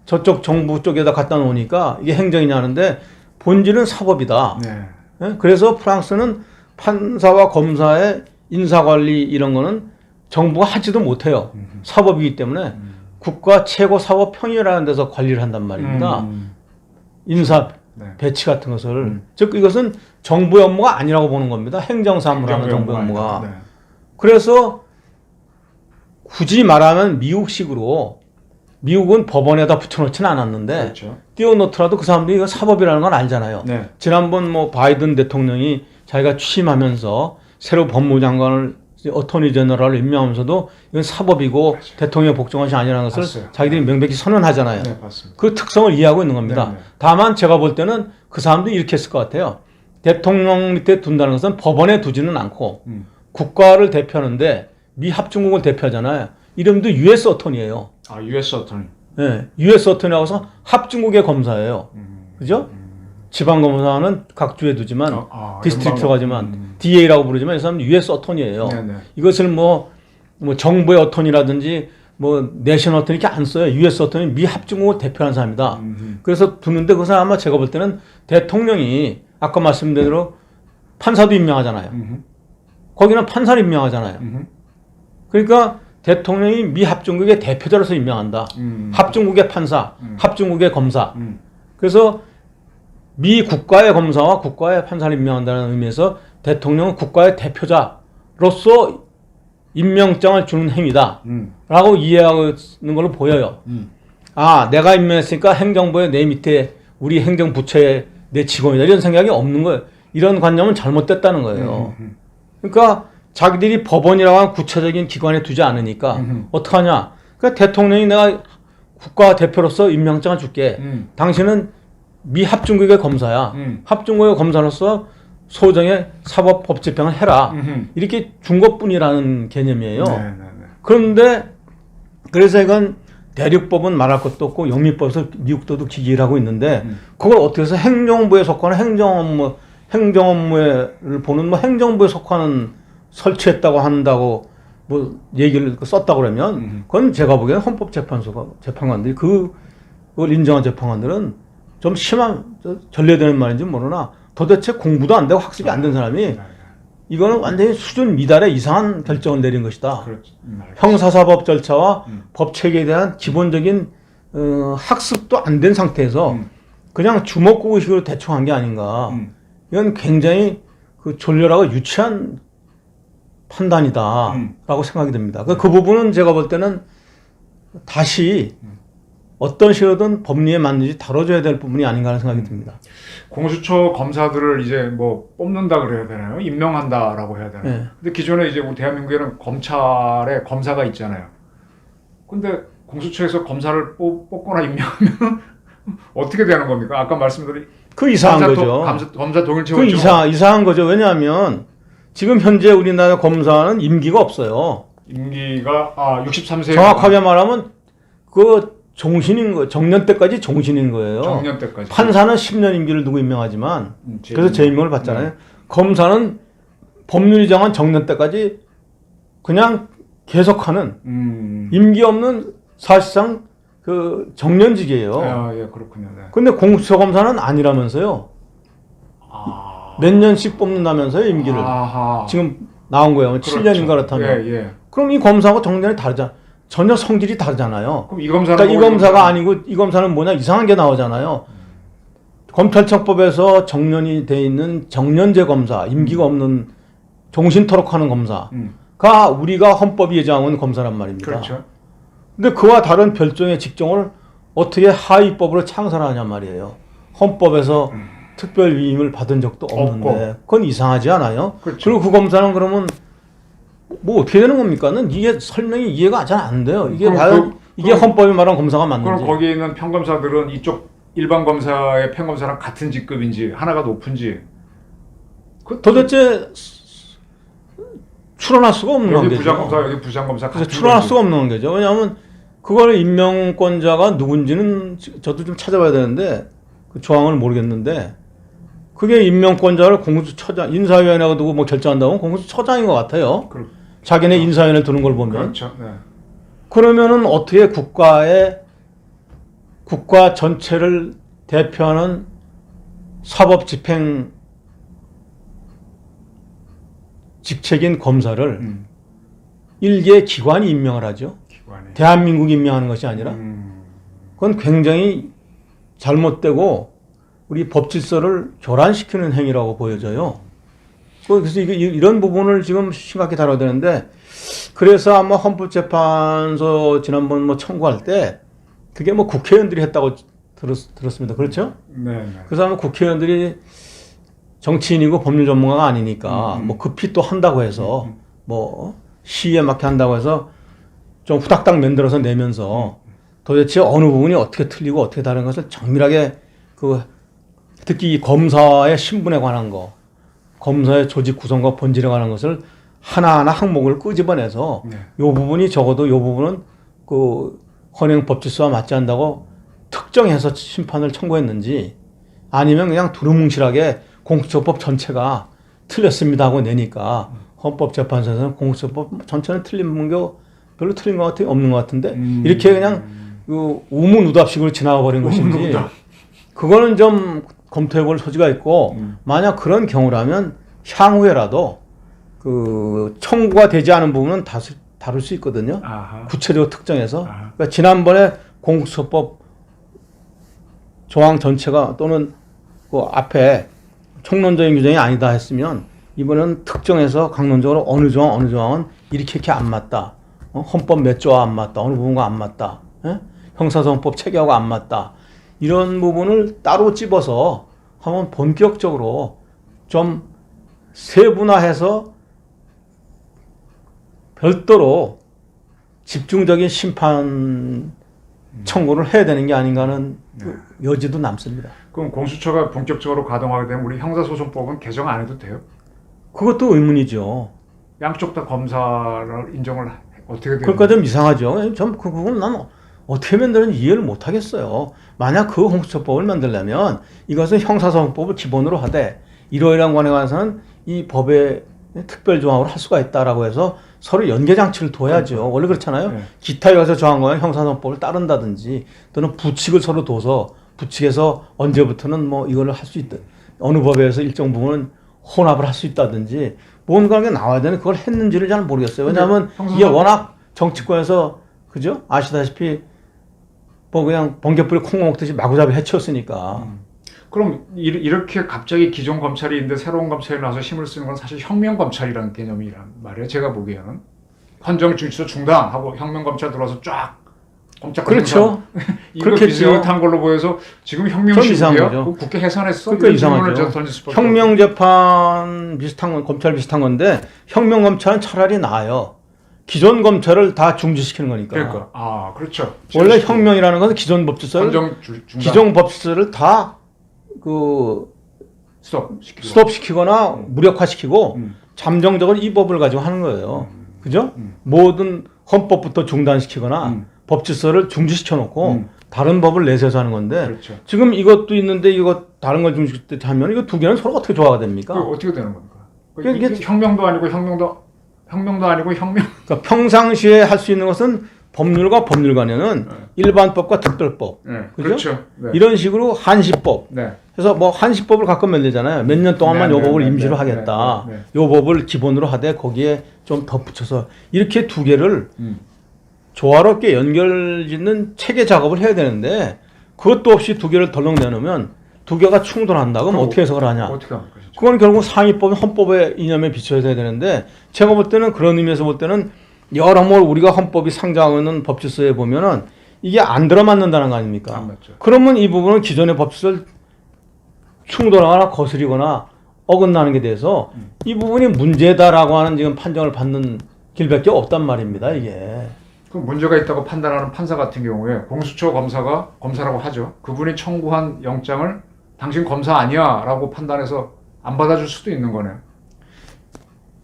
저쪽 정부 쪽에다 갖다 놓으니까 이게 행정이냐 하는데 본질은 사법이다. 네. 예? 그래서 프랑스는 판사와 검사의 인사관리 이런 거는 정부가 하지도 못해요. 사법이기 때문에 국가 최고 사법평의라는 데서 관리를 한단 말입니다. 인사 배치 같은 것을. 즉 이것은 정부의 업무가 아니라고 보는 겁니다. 행정사무라는 정부의 업무가. 네. 그래서 굳이 말하면 미국식으로 미국은 법원에다 붙여놓지는 않았는데 그렇죠. 띄워놓더라도 그 사람들이 이거 사법이라는 건 알잖아요. 네. 지난번 바이든 대통령이 자기가 취임하면서 새로 법무장관을 어토니 제너럴을 임명하면서도 이건 사법이고 맞아요. 대통령 복종것이 아니라는 것을 봤어요. 자기들이 명백히 선언하잖아요. 네, 맞습니다. 그 특성을 이해하고 있는 겁니다. 네. 다만 제가 볼 때는 그 사람도 이렇게 했을 것 같아요. 대통령 밑에 둔다는 것은 법원에 두지는 않고 국가를 대표하는데 미 합중국을 대표하잖아요. 이름도 US 어토니예요. US 어토니. 네, US 어토니라고 해서 합중국의 검사예요. 그죠? 지방검사는 각 주에 두지만 디스트릭트로 가지만 연방. DA라고 부르지만 이 사람은 US 어토니예요. 네네. 이것을 뭐 정부의 어토니라든지 뭐 내셔널 어토니 이렇게 안 써요. US 어토니 미 합중국을 대표하는 사람이다. 그래서 두는데 그 사람 아마 제가 볼 때는 대통령이 아까 말씀드린 대로 판사도 임명하잖아요. 거기는 판사를 임명하잖아요. 그러니까 대통령이 미 합중국의 대표자로서 임명한다. 합중국의 판사, 합중국의 검사. 그래서 미 국가의 검사와 국가의 판사를 임명한다는 의미에서 대통령은 국가의 대표자로서 임명장을 주는 행위다. 라고 이해하는 걸로 보여요. 아, 내가 임명했으니까 행정부의 내 밑에 우리 행정부처의 내 직원이다. 이런 생각이 없는 거예요. 이런 관념은 잘못됐다는 거예요. 그러니까 자기들이 법원이라고 하는 구체적인 기관에 두지 않으니까 어떡하냐. 그러니까 대통령이 내가 국가 대표로서 임명장을 줄게. 당신은 미 합중국의 검사야. 합중국의 검사로서 소정의 사법법 집행을 해라. 이렇게 준 것뿐이라는 개념이에요. 네네네. 그런데 그래서 이건 대륙법은 말할 것도 없고 영미법에서 미국도 기기를 하고 있는데 그걸 어떻게 해서 행정부에 속하는 행정업무를 보는 뭐 행정부에 속하는 설치했다고 한다고 뭐 얘기를 썼다고 그러면 그건 제가 보기에는 헌법재판소가 재판관들이 그걸 인정한 재판관들은 좀 심한 전례되는 말인지 모르나 도대체 공부도 안 되고 학습이 안 된 사람이 이거는 완전히 수준 미달의 이상한 결정을 내린 것이다. 형사사법 절차와 법 체계에 대한 기본적인 학습도 안 된 상태에서 그냥 주먹구구식으로 대충 한 게 아닌가. 이건 굉장히 그 졸렬하고 유치한 판단이다라고 생각이 듭니다. 그 부분은 제가 볼 때는 다시 어떤 식으로든 법리에 맞는지 다뤄줘야 될 부분이 아닌가 하는 생각이 듭니다. 공수처 검사들을 이제 뭐 뽑는다 그래야 되나요? 임명한다라고 해야 되나요? 네. 근데 기존에 이제 우리 대한민국에는 검찰에 검사가 있잖아요. 근데 공수처에서 검사를 뽑거나 임명하면 어떻게 되는 겁니까? 아까 말씀드린 그 이상한 거죠. 검사 동일체 그 이상한 거죠. 왜냐하면 지금 현재 우리나라 검사는 임기가 없어요. 임기가 63세 정확하게 말하면 그 종신인 거, 정년 때까지 종신인 거예요. 정년 때까지. 판사는 10년 임기를 두고 임명하지만 그래서 재임명을 받잖아요. 검사는 법률이 정한 정년 때까지 그냥 계속하는 임기 없는 사실상 그 정년직이에요. 예, 그렇군요. 네. 근데 공수처 검사는 아니라면서요. 몇 년씩 뽑는다면서요, 임기를. 지금 나온 거예요. 그렇죠. 7년인가 그렇다면. 예. 그럼 이 검사하고 정년이 다르잖아. 전혀 성질이 다르잖아요. 그럼 이 검사는 그러니까 이 검사가 아니고 이 검사는 뭐냐 이상한 게 나오잖아요. 검찰청법에서 정년이 돼 있는 정년제 검사, 임기가 없는 종신토록 하는 검사가 우리가 헌법이 예정한 검사란 말입니다. 그렇죠. 근데 그와 다른 별종의 직종을 어떻게 하위법으로 창설하냐 말이에요. 헌법에서 특별 위임을 받은 적도 없는데 그건 이상하지 않아요? 그렇죠. 그리고 그 검사는 그러면 뭐 어떻게 되는 겁니까는 이게 설명이 이해가 잘 안 돼요. 이게 과연 이게 헌법이 말하는 검사가 맞는지. 그럼 거기 있는 평검사들은 이쪽 일반 검사의 평검사랑 같은 직급인지 하나가 높은지 도대체 추론할 수가 없는 여기 거죠. 부장검사 여기 부장검사 그래서 추론할 수가 없는 거죠. 왜냐하면 그걸 임명권자가 누군지는 저도 좀 찾아봐야 되는데 그 조항을 모르겠는데 그게 임명권자를 공수처장 인사위원회가 두고 뭐 결정한다고 공수처장인 것 같아요. 자기네 인사위원회 두는 걸 보면. 그렇죠. 네. 그러면은 어떻게 국가 전체를 대표하는 사법 집행 직책인 검사를 일개 기관이 임명을 하죠. 대한민국이 임명하는 것이 아니라 그건 굉장히 잘못되고 우리 법 질서를 교란시키는 행위라고 보여져요. 그래서 이런 부분을 지금 심각히 다뤄야 되는데 그래서 아마 헌법재판소 지난번 뭐 청구할 때 그게 뭐 국회의원들이 했다고 들었습니다. 그렇죠? 네. 그래서 아마 국회의원들이 정치인이고 법률 전문가가 아니니까 뭐 급히 또 한다고 해서 뭐 시위에 맞게 한다고 해서 좀 후닥닥 만들어서 내면서 도대체 어느 부분이 어떻게 틀리고 어떻게 다른 것을 정밀하게 특히 이 검사의 신분에 관한 거, 검사의 조직 구성과 본질에 관한 것을 하나하나 항목을 끄집어내서 요 부분이 적어도 요 부분은 그 헌행 법질서와 맞지 않는다고 특정해서 심판을 청구했는지 아니면 그냥 두루뭉실하게 공수처법 전체가 틀렸습니다 하고 내니까 헌법재판소에서는 공수처법 전체는 틀린 게 별로 틀린 것 같아요. 없는 것 같은데 이렇게 그냥 그 우문우답식으로 지나가 버린 것인지 그거는 좀 검토해 볼 소지가 있고 만약 그런 경우라면 향후에라도 그 청구가 되지 않은 부분은 다룰 수 있거든요. 아하. 구체적으로 특정해서. 아하. 그러니까 지난번에 공수처법 조항 전체가 또는 그 앞에 총론적인 규정이 아니다 했으면 이번에는 특정해서 강론적으로 어느 조항은 이렇게 안 맞다. 헌법 몇 조와 안 맞다. 어느 부분과 안 맞다. 형사소송법 체계하고 안 맞다. 이런 부분을 따로 집어서 한번 본격적으로 좀 세분화해서 별도로 집중적인 심판 청구를 해야 되는 게 아닌가 하는 여지도 남습니다. 그럼 공수처가 본격적으로 가동하게 되면 우리 형사소송법은 개정 안 해도 돼요? 그것도 의문이죠. 양쪽 다 검사를 인정을 어떻게 되는 그러니까 좀 이상하죠. 좀 그 부분 난 어떻게 만드는지 이해를 못 하겠어요. 만약 그 공수처법을 만들려면 이것은 형사소송법을 기본으로 하되 이러이러한 관에 관해서는 이 법의 특별조항으로 할 수가 있다라고 해서 서로 연계장치를 둬야죠. 원래 그렇잖아요. 네. 기타 여기서 정한 거는 형사소송법을 따른다든지 또는 부칙을 서로 둬서 부칙에서 언제부터는 뭐 이걸 할 수 있다. 어느 법에서 일정 부분은 혼합을 할 수 있다든지 뭔가 게 나와야 되는 그걸 했는지를 잘 모르겠어요. 왜냐하면 이게 워낙 정치권에서 그죠? 아시다시피 뭐 그냥 번개불에 콩 먹듯이 마구잡이 해치웠으니까. 그럼 이렇게 갑자기 기존 검찰이 있는데 새로운 검찰이 나와서 힘을 쓰는 건 사실 혁명검찰이라는 개념이란 말이에요. 제가 보기에는 헌정중치소 중단하고 혁명검찰 들어와서 쫙 꼼짝 그렇죠. 이거 그렇겠죠. 비슷한 걸로 보여서 지금 좀 이상한 혁명시국이야? 거죠. 국회 해산했어? 그러니까 이런 질문을 이상하죠. 제가 던질 수밖에 혁명재판 비슷한 건 검찰 비슷한 건데 혁명검찰은 차라리 나아요. 기존 검찰을 다 중지시키는 거니까. 그러니까 그렇죠. 원래 혁명이라는 것은 기존 법질서를 중단 기존 법질서를 다 그 스톱시키거나 무력화시키고 잠정적으로 이 법을 가지고 하는 거예요. 그죠? 모든 헌법부터 중단시키거나 법질서를 중지시켜 놓고 다른 법을 내세워서 하는 건데 그렇죠. 지금 이것도 있는데 이거 다른 걸 중지시킬 때 하면 이거 두 개는 서로 어떻게 조화가 됩니까? 어떻게 되는 겁니까? 그러니까 이게 혁명도 아니고 혁명도 아니고 혁명. 그러니까 평상시에 할 수 있는 것은 법률과 법률 간에는 일반법과 특별법, 네, 그죠? 그렇죠. 네. 이런 식으로 한시법. 네. 그래서 뭐 한시법을 가끔 만들잖아요. 몇 년 동안만 요 법을 임시로 하겠다. 요 법을 기본으로 하되 거기에 좀 덧붙여서 이렇게 두 개를 조화롭게 연결짓는 체계 작업을 해야 되는데 그것도 없이 두 개를 덜렁 내놓으면 두 개가 충돌한다. 그럼 어떻게 해석을 하냐? 어떻게 합니까? 진짜? 그건 결국 상위법, 헌법의 이념에 비춰야 되는데 제가 볼 때는 그런 의미에서 볼 때는 여러모로 우리가 헌법이 상정하는 법질서에 보면은 이게 안 들어맞는다는 거 아닙니까? 안 맞죠. 그러면 이 부분은 기존의 법질서를 충돌하거나 거스리거나 어긋나는 게 돼서 이 부분이 문제다라고 하는 지금 판정을 받는 길밖에 없단 말입니다. 이게. 그 문제가 있다고 판단하는 판사 같은 경우에 공수처 검사가 검사라고 하죠. 그분이 청구한 영장을 당신 검사 아니야라고 판단해서 안 받아줄 수도 있는 거네요.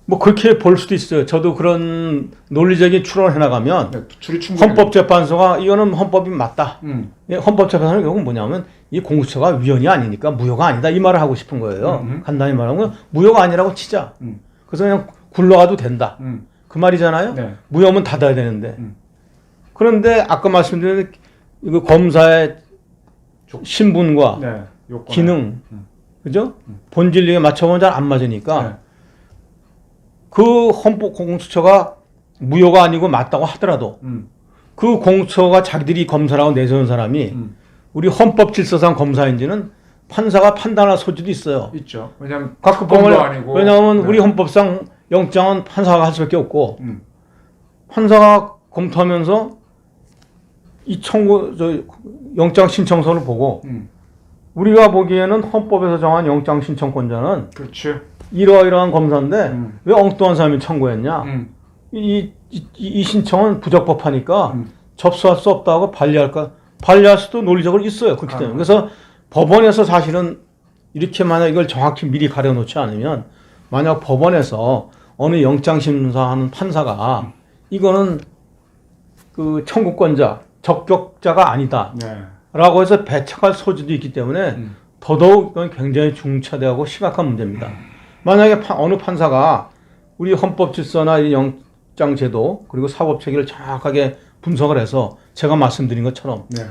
뭐 그렇게 볼 수도 있어요. 저도 그런 논리적인 추론을 해나가면 네, 줄이 충분히 헌법재판소가 이거는 헌법이 맞다. 음. 헌법재판소는 결국은 뭐냐면 이 공수처가 위헌이 아니니까 무효가 아니다 이 말을 하고 싶은 거예요. 간단히 말하면 무효가 아니라고 치자. 그래서 그냥 굴러가도 된다. 그 말이잖아요. 네. 무효면 닫아야 되는데. 그런데 아까 말씀드린 이거 검사의 신분과 네, 요건에. 기능, 그죠? 본질에 맞춰보면 잘 안 맞으니까 네. 그 헌법 공수처가 무효가 아니고 맞다고 하더라도 그 공수처가 자기들이 검사라고 내세운 사람이 우리 헌법 질서상 검사인지는 판사가 판단할 소지도 있어요. 있죠. 왜냐하면 각급 특검도 법원에 아니고. 왜냐하면 네. 우리 헌법상 영장은 판사가 할 수밖에 없고 판사가 검토하면서 이 영장 신청서를 보고 우리가 보기에는 헌법에서 정한 영장 신청권자는 그렇지. 이러이러한 검사인데 왜 엉뚱한 사람이 청구했냐? 이 신청은 부적법하니까 접수할 수 없다고 반리할 수도 논리적으로 있어요. 그렇기 때문에. 그래서 법원에서 사실은 이렇게 만약 이걸 정확히 미리 가려놓지 않으면 만약 법원에서 어느 영장 심사하는 판사가 이거는 그 청구권자, 적격자가 아니다. 네. 라고 해서 배척할 소지도 있기 때문에 더더욱 이건 굉장히 중차대하고 심각한 문제입니다. 만약에 어느 판사가 우리 헌법 질서나 이 영장 제도 그리고 사법 체계를 정확하게 분석을 해서 제가 말씀드린 것처럼 네.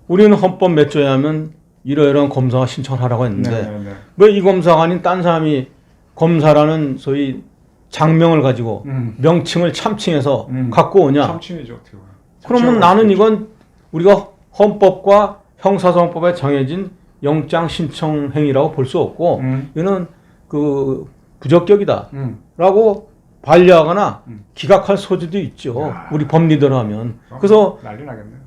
우리는 헌법 몇 조에 하면 이러이러한 검사가 신청을 하라고 했는데 네, 네, 네. 왜 이 검사가 아닌 딴 사람이 검사라는 소위 장명을 가지고 명칭을 참칭해서 갖고 오냐? 참칭이죠, 어떻게 보면. 그러면 나는 이건 우리가 헌법과 형사소송법에 정해진 영장 신청 행위라고 볼 수 없고 이거는 그 부적격이다라고 반려하거나 기각할 소지도 있죠. 야. 우리 법리대로 하면. 그래서 난리 나겠네요.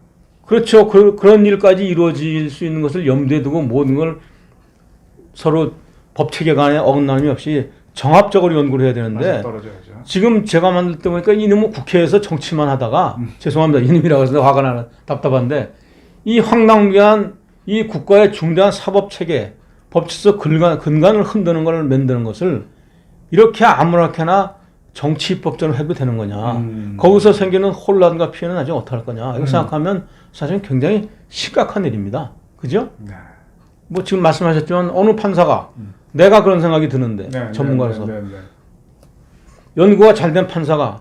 그렇죠. 그런 일까지 이루어질 수 있는 것을 염두에 두고 모든 걸 서로 법 체계 간에 어긋남이 없이 정합적으로 연구를 해야 되는데 떨어져야죠. 지금 제가 만들 때 보니까 이놈은 국회에서 정치만 하다가 죄송합니다. 이놈이라고 해서 화가 나는 답답한데 이 황당무계한 이 국가의 중대한 사법 체계 법질서 근간을 흔드는 걸 만드는 것을 이렇게 아무렇게나 정치 입법전을 해도 되는 거냐. 거기서 생기는 혼란과 피해는 아직 어떡할 거냐. 이렇게 생각하면 사실은 굉장히 심각한 일입니다. 그죠? 네. 뭐 지금 말씀하셨지만 어느 판사가 내가 그런 생각이 드는데 네, 전문가로서 네, 네, 네. 연구가 잘 된 판사가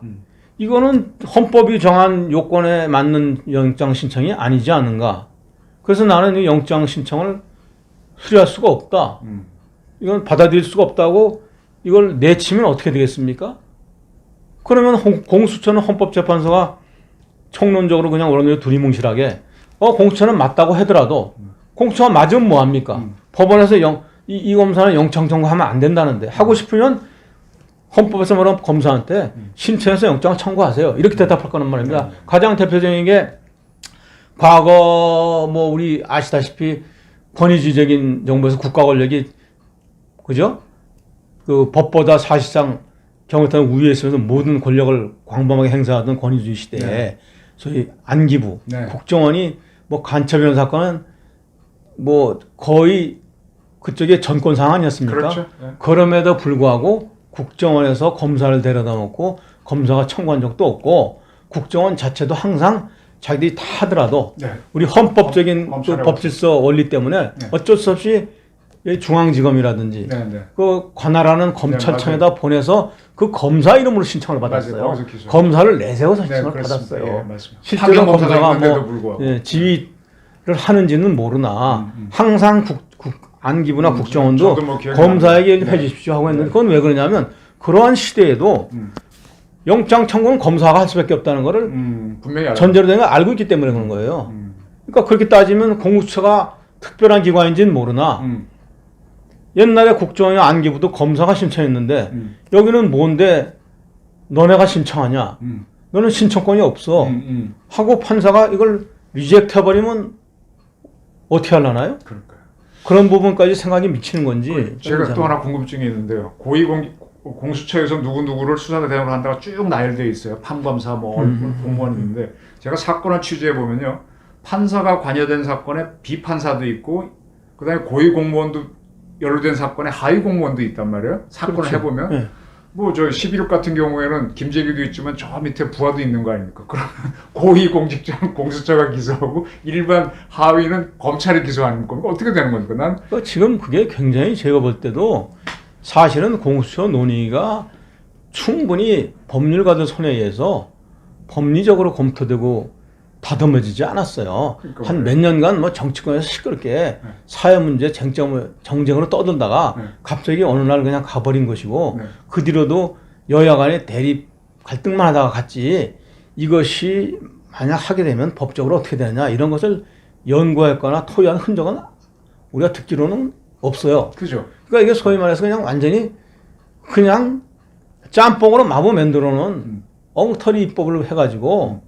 이거는 헌법이 정한 요건에 맞는 영장 신청이 아니지 않은가. 그래서 나는 이 영장 신청을 수리할 수가 없다. 이건 받아들일 수가 없다고 이걸 내치면 어떻게 되겠습니까? 그러면 공수처는 헌법재판소가 총론적으로 그냥 오른쪽 두리뭉실하게 공수처는 맞다고 하더라도 공수처가 맞으면 뭐합니까? 법원에서 이 검사는 영장 청구하면 안 된다는데 하고 싶으면 헌법에서 말하면 검사한테 신청해서 영장을 청구하세요. 이렇게 대답할 거란 말입니다. 가장 대표적인 게 과거 뭐 우리 아시다시피 권위주의적인 정부에서 국가 권력이 그죠? 그 법보다 사실상 경우에 우위에 있으면서 모든 권력을 광범하게 행사하던 권위주의 시대에 네. 소위 안기부, 네. 국정원이 뭐 간첩 이런 사건은 뭐 거의 그쪽에 전권 상황 아니었습니까? 그렇죠. 네. 그럼에도 불구하고 국정원에서 검사를 데려다 놓고 검사가 청구한 적도 없고 국정원 자체도 항상 자기들이 다 하더라도 네. 우리 헌법적인 그 법질서 원리 때문에 네. 어쩔 수 없이 이 중앙지검이라든지 네, 네. 그 관할하는 검찰청에다 보내서 그 검사 이름으로 신청을 받았어요. 맞아요. 거기서 검사를 내세워서 네, 신청을 그렇습니다. 받았어요. 예, 맞습니다. 실제로 검사가 있는데도 뭐 불구하고. 예, 지휘를 하는지는 모르나 항상 안기부나 국정원도 저도 뭐 기억이 검사에게 납니다. 해 주십시오 하고 했는데 그건 왜 그러냐면 그러한 시대에도 영장 청구는 검사가 할 수밖에 없다는 거를 분명히 전제로 된 걸 알고 있기 때문에 그런 거예요. 그러니까 그렇게 따지면 공수처가 특별한 기관인지는 모르나 옛날에 국정원이나 안기부도 검사가 신청했는데 여기는 뭔데 너네가 신청하냐? 너는 신청권이 없어. 하고 판사가 이걸 리젝트 해버리면 어떻게 하려나요? 그럴까요? 그런 부분까지 생각이 미치는 건지. 제가 또 하나 궁금증이 있는데요. 공수처에서 누구누구를 수사 대상으로 한다고 쭉 나열되어 있어요. 판검사, 뭐 공무원이 있는데 제가 사건을 취재해 보면요. 판사가 관여된 사건에 비판사도 있고 그다음에 고위 공무원도 연루된 사건에 하위 공무원도 있단 말이에요. 사건을 그렇죠. 해보면 네. 뭐 저 11호 같은 경우에는 김재규도 있지만 저 밑에 부하도 있는 거 아닙니까? 그러면 고위 공직자는 공수처가 기소하고 일반 하위는 검찰이 기소 아닙니까? 어떻게 되는 겁니까? 난 그러니까 지금 그게 굉장히 제가 볼 때도 사실은 공수처 논의가 충분히 법률가들 손에 의해서 법리적으로 검토되고 다듬어지지 않았어요. 그러니까 한 몇 년간 뭐 정치권에서 시끄럽게 사회 문제 정쟁으로 떠들다가 갑자기 어느 날 그냥 가버린 것이고 그 뒤로도 여야 간에 대립 갈등만 하다가 갔지 이것이 만약 하게 되면 법적으로 어떻게 되느냐 이런 것을 연구했거나 토의한 흔적은 우리가 듣기로는 없어요. 그죠? 그러니까 이게 소위 말해서 그냥 완전히 그냥 짬뽕으로 마구 만들어 놓은 엉터리 입법을 해가지고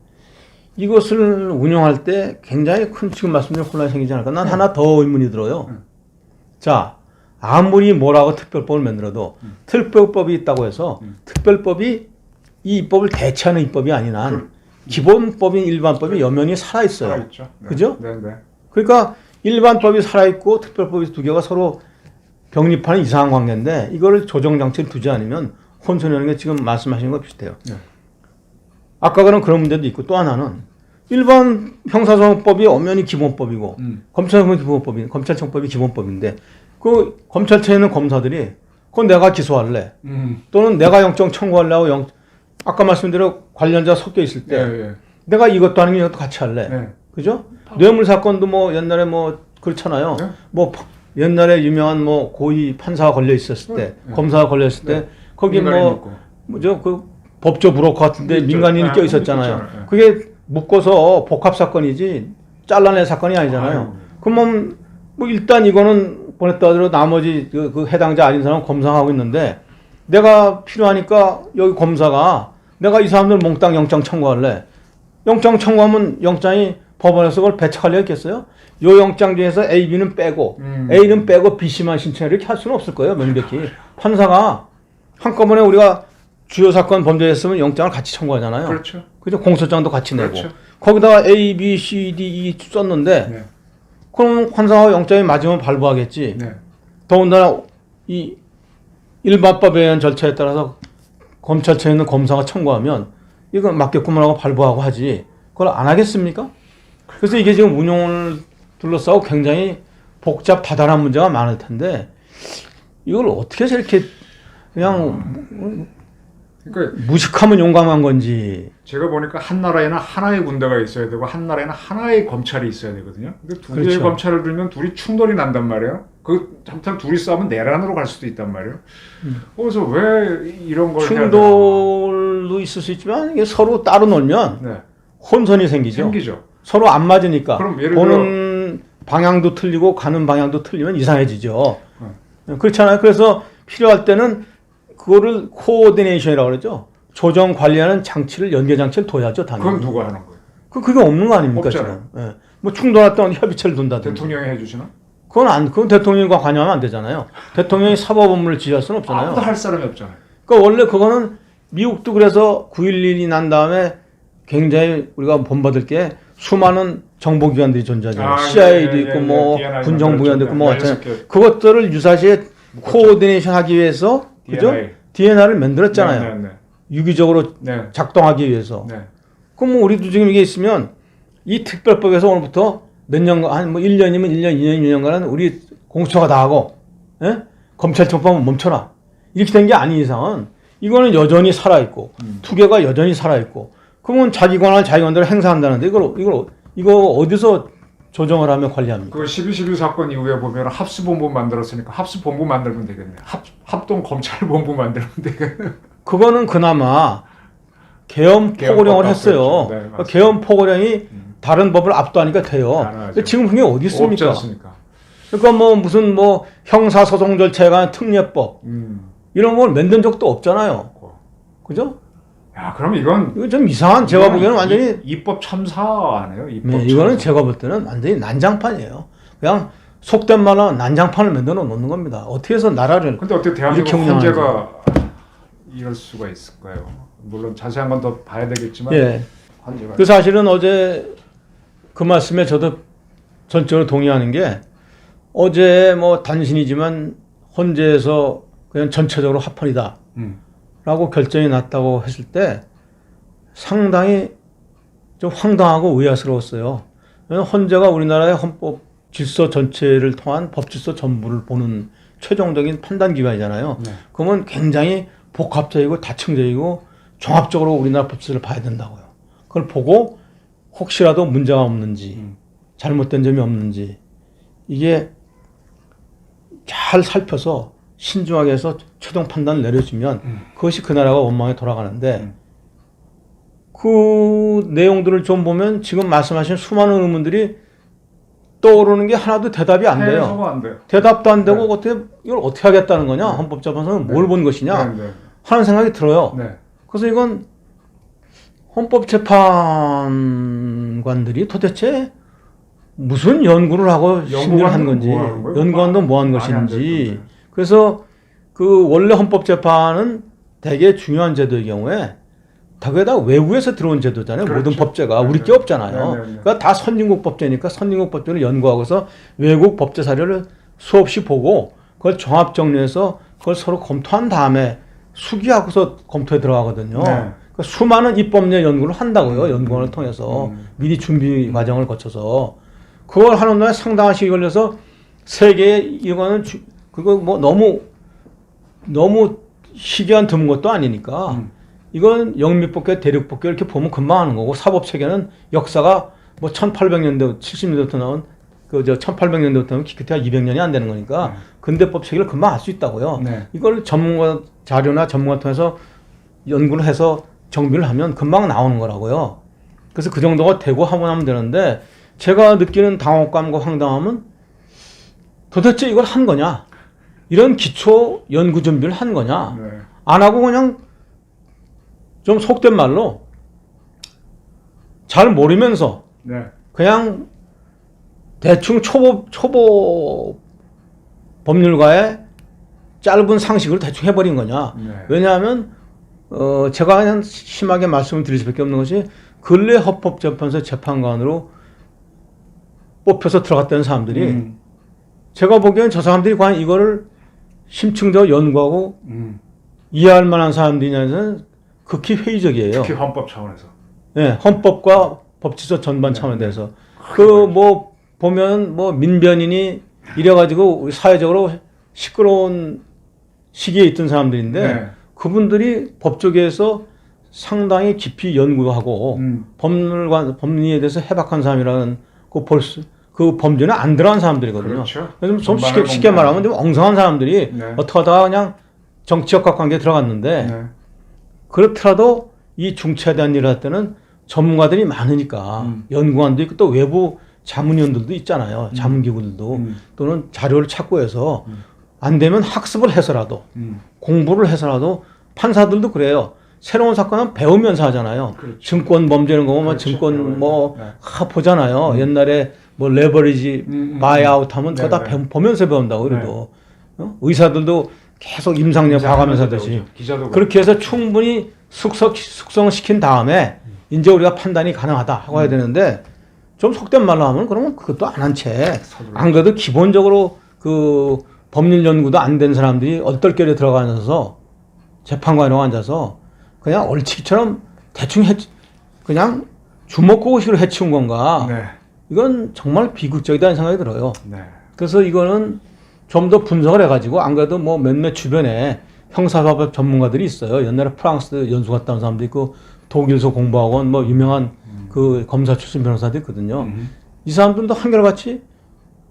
이것을 운영할 때 굉장히 큰 지금 말씀드린 혼란이 생기지 않을까. 난 하나 더 의문이 들어요. 자, 아무리 뭐라고 특별법을 만들어도 특별법이 있다고 해서 특별법이 이 입법을 대체하는 입법이 아닌 한 기본법인 일반법이 여전히 살아있어요. 살아있죠. 네. 그죠? 네, 네. 그러니까 일반법이 살아있고 특별법이 두 개가 서로 병립하는 이상한 관계인데 이거를 조정장치를 두지 않으면 혼선하는 게 지금 말씀하신 거 비슷해요. 네. 아까 그런 문제도 있고 또 하나는 일반 형사소송법이 엄연히 기본법이고 검찰청법이 기본법인데 그 검찰청에 있는 검사들이 그건 내가 기소할래 또는 내가 영장 청구하려고 아까 말씀드린 관련자 섞여 있을 때 예. 내가 이것도 아니면 이것도 같이 할래. 네. 그죠? 뇌물 사건도 뭐 옛날에 뭐 그렇잖아요. 네. 뭐 옛날에 유명한 뭐 고위 판사가 걸려 있었을 때, 네. 검사가 걸려 있을 때 거기 뭐죠 그 법조 브로커 같은데 민간인이 껴 있었잖아요. 그게 묶어서 복합 사건이지 잘라낼 사건이 아니잖아요. 그러면 뭐 일단 이거는 보냈다 하더라도 나머지 그 해당자 아닌 사람은 검사하고 있는데 내가 필요하니까 여기 검사가 내가 이 사람들 몽땅 영장 청구할래. 영장 청구하면 영장이 법원에서 그걸 배척할 리가 있겠어요? 요 영장 중에서 A, B는 빼고 A는 빼고 B, C만 신청해 이렇게 할 수는 없을 거예요. 명백히. 판사가 한꺼번에 우리가 주요 사건 범죄했으면 영장을 같이 청구하잖아요. 그렇죠. 그죠? 공소장도 같이 내고. 그렇죠. 거기다가 A, B, C, D, E 썼는데 네. 그럼 판사가 영장이 맞으면 발부하겠지. 네. 더군다나 이 일반법에 의한 절차에 따라서 검찰청에 있는 검사가 청구하면 이거 맞겠구만 하고 발부하고 하지. 그걸 안 하겠습니까? 그래서 이게 지금 운용을 둘러싸고 굉장히 복잡하다는 문제가 많을 텐데 이걸 어떻게 해서 이렇게 그냥 그러니까 무식하면 용감한 건지. 제가 보니까 한 나라에는 하나의 군대가 있어야 되고 한 나라에는 하나의 검찰이 있어야 되거든요. 근데 두 개의 그렇죠. 검찰을 들면 둘이 충돌이 난단 말이에요. 그 잠깐 둘이 싸우면 내란으로 갈 수도 있단 말이에요. 그래서 왜 이런 걸 해야 되나? 충돌도 있을 수 있지만 이게 서로 따로 놀면 네. 혼선이 생기죠. 생기죠. 서로 안 맞으니까. 그럼 예를 보는 방향도 틀리고 가는 방향도 틀리면 이상해지죠. 그렇잖아요. 그래서 필요할 때는 그거를 코오디네이션이라고 그러죠. 조정 관리하는 장치를 연계 장치를 둬야죠. 당연히. 그건 누가 하는 거예요? 그게 없는 거 아닙니까 없잖아요. 지금? 예. 뭐 충돌할 때 협의체를 둔다든지. 대통령이 해주시나? 그건 대통령과 관여하면 안 되잖아요. 대통령이 사법 업무를 지휘할 수는 없잖아요. 아무도 할 사람이 없잖아요. 그러니까 원래 그거는 미국도 그래서 9.11이 난 다음에 굉장히 우리가 본받을 게 수많은 정보기관들이 존재하잖아요. CIA도 있고 뭐 군정부기관도 있고 뭐 그것들을 유사시에 코오디네이션 하기 위해서 그죠? DNR을 만들었잖아요. 네. 유기적으로 작동하기 위해서. 네. 그럼 뭐 우리도 지금 이게 있으면 이 특별법에서 오늘부터 몇 년간 한 뭐 1년이면 1년, 2년, 2년간은 우리 공수처가 다 하고 검찰청법은 멈춰라. 이렇게 된 게 아닌 이상은 이거는 여전히 살아있고 투개가 여전히 살아있고 그러면 자기 권한을 자기 권한대로 행사한다는데 이거 어디서 조정을 하며 관리합니까? 그 12.12 사건 이후에 보면 합수본부 만들었으니까 합수본부 만들면 되겠네. 합동검찰본부 만들면 되겠네. 그거는 그나마 계엄 포고령을 했어요. 네, 계엄 포고령이 다른 법을 압도하니까 돼요. 근데 지금 그게 어디 있습니까? 없지 않습니까? 그러니까 뭐 무슨 뭐 형사소송 절차에 관한 특례법 이런 걸 만든 적도 없잖아요. 그죠? 야, 그럼 이거 좀 이상한 제가 보기에는 완전히 입법 참사 아니에요? 입법 네, 이거는 제가 볼 때는 완전히 난장판이에요. 그냥 속된 말로 난장판을 만들어 놓는 겁니다. 어떻게 해서 나라를 근데 어떻게 대한민국 헌재가 이럴 수가 있을까요? 물론 자세한 건 더 봐야 되겠지만 예. 그 사실은 어제 그 말씀에 저도 전적으로 동의하는 게 어제 뭐 단신이지만 헌재에서 그냥 전체적으로 합헌이다 라고 결정이 났다고 했을 때 상당히 좀 황당하고 의아스러웠어요. 헌재가 우리나라의 헌법 질서 전체를 통한 법 질서 전부를 보는 최종적인 판단 기관이잖아요. 그러면 굉장히 복합적이고 다층적이고 종합적으로 우리나라 법 질서를 봐야 된다고요. 그걸 보고 혹시라도 문제가 없는지 잘못된 점이 없는지 이게 잘 살펴서 신중하게 해서 최종 판단을 내려주면 그것이 그 나라가 원망에 돌아가는데 그 내용들을 좀 보면 지금 말씀하신 수많은 의문들이 떠오르는 게 하나도 대답이 안 돼요. 안 돼요. 대답도 안 되고 이걸 어떻게 하겠다는 거냐? 헌법재판소는 뭘 본 것이냐? 하는 생각이 들어요. 그래서 이건 헌법재판관들이 도대체 무슨 연구를 하고 심리를 한 건지, 연구원도 뭐 한 것인지. 그래서 그 원래 헌법재판은 되게 중요한 제도의 경우에 거기에다 외국에서 들어온 제도잖아요. 모든 법제가 우리 게 없잖아요. 그러니까 다 선진국 법제니까 선진국 법제를 연구하고서 외국 법제 사료를 수없이 보고 그걸 종합 정리해서 그걸 서로 검토한 다음에 수기하고서 검토에 들어가거든요. 수많은 입법례 연구를 한다고요. 연구원을 통해서 미리 준비 과정을 거쳐서 그걸 하는 동안 상당한 시간이 걸려서 세계에 이거는 그거 뭐 너무 희귀한 드문 것도 아니니까 이건 영미법계, 대륙법계 이렇게 보면 금방 하는 거고 사법체계는 역사가 뭐 1800년대, 70년대부터 나온 그저 1800년대부터는 기껏해야 200년이 안 되는 거니까 근대법 체계를 금방 알 수 있다고요. 네. 이걸 전문가 자료나 전문가 통해서 연구를 해서 정비를 하면 금방 나오는 거라고요. 그래서 그 정도가 되고 하면 되는데 제가 느끼는 당혹감과 황당함은 도대체 이걸 한 거냐? 이런 기초 연구 준비를 한 거냐? 네. 안 하고 그냥 좀 속된 말로 잘 모르면서 네. 그냥 대충 초보 법률가의 짧은 상식으로 대충 해버린 거냐? 네. 왜냐하면 제가 그냥 심하게 말씀을 드릴 수밖에 없는 것이 근래 헌법재판소 재판관으로 뽑혀서 들어갔다는 사람들이 제가 보기엔 저 사람들이 과연 이거를 심층적으로 연구하고 이해할 만한 사람들이냐는 극히 회의적이에요. 특히 헌법 차원에서. 네, 헌법과 법치적 전반 차원에 대해서 그 뭐 보면 뭐 민변인이 이래가지고 우리 사회적으로 시끄러운 시기에 있던 사람들인데 네. 그분들이 법조계에서 상당히 깊이 연구하고 법리에 대해서 해박한 사람이라는 그 범죄는 안 들어간 사람들이거든요. 그렇죠. 그래서 좀 쉽게 말하면 좀 엉성한 사람들이 네. 어떻게 하다가 그냥 정치역학 관계에 들어갔는데 네. 그렇더라도 이 중차에 대한 일을 할 때는 전문가들이 많으니까 연구원도 있고 또 외부 자문위원들도 있잖아요. 자문기구들도 또는 자료를 찾고 해서 안 되면 학습을 해서라도 공부를 해서라도 판사들도 그래요. 새로운 사건은 배우면서 하잖아요. 그렇죠. 증권 범죄는 거 보면 그렇죠. 증권 뭐 네. 보잖아요. 옛날에 뭐 레버리지 바이아웃 하면 그거 다 네. 보면서 배운다고 그래도 의사들도 계속 임상력 봐가면서 하듯이 기자도 그렇게 해서 충분히 숙성시킨 다음에 이제 우리가 판단이 가능하다 하고 해야 되는데 좀 속된 말로 하면 그러면 그것도 안 한 채 안 그래도 기본적으로 그 법률 연구도 안 된 사람들이 얼떨결에 들어가면서 재판관으로 앉아서 그냥 얼치기처럼 대충 그냥 주먹구구식으로 해치운 건가? 네. 이건 정말 비극적이다는 생각이 들어요. 네. 그래서 이거는 좀 더 분석을 해가지고 안 그래도 뭐 몇몇 주변에 형사사법 전문가들이 있어요. 옛날에 프랑스 연수 갔다 온 사람도 있고 독일서 공부하고 온 뭐 유명한 그 검사 출신 변호사도 있거든요. 이 사람들도 한결같이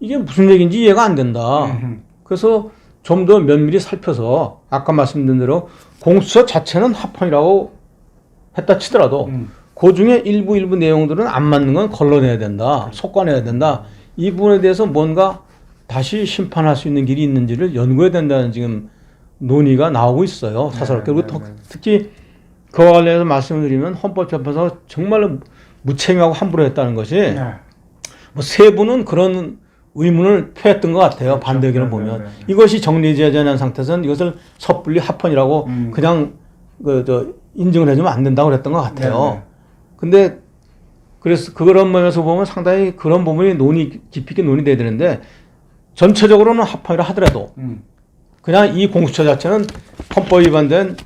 이게 무슨 얘기인지 이해가 안 된다. 그래서 좀 더 면밀히 살펴서 아까 말씀드린 대로 공수처 자체는 합헌이라고 했다 치더라도 그 중에 일부 내용들은 안 맞는 건 걸러내야 된다. 속관해야 된다. 이 부분에 대해서 뭔가 다시 심판할 수 있는 길이 있는지를 연구해야 된다는 지금 논의가 나오고 있어요. 사설롭게. 그리고 특히 그와 관련해서 말씀을 드리면 헌법재판소가 정말로 무책임하고 함부로 했다는 것이 네. 뭐 세부는 그런 의문을 표했던 것 같아요. 그렇죠. 반대 의견을 네, 보면. 네, 네. 이것이 정리되지 않은 상태에서는 이것을 섣불리 합헌이라고 그냥 인정을 해주면 안 된다고 그랬던 것 같아요. 네, 네. 근데 그래서 그런 면에서 보면 상당히 그런 부분이 깊이 있게 논의돼야 되는데 전체적으로는 합헌이라 하더라도 그냥 이 공수처 자체는 헌법 위반된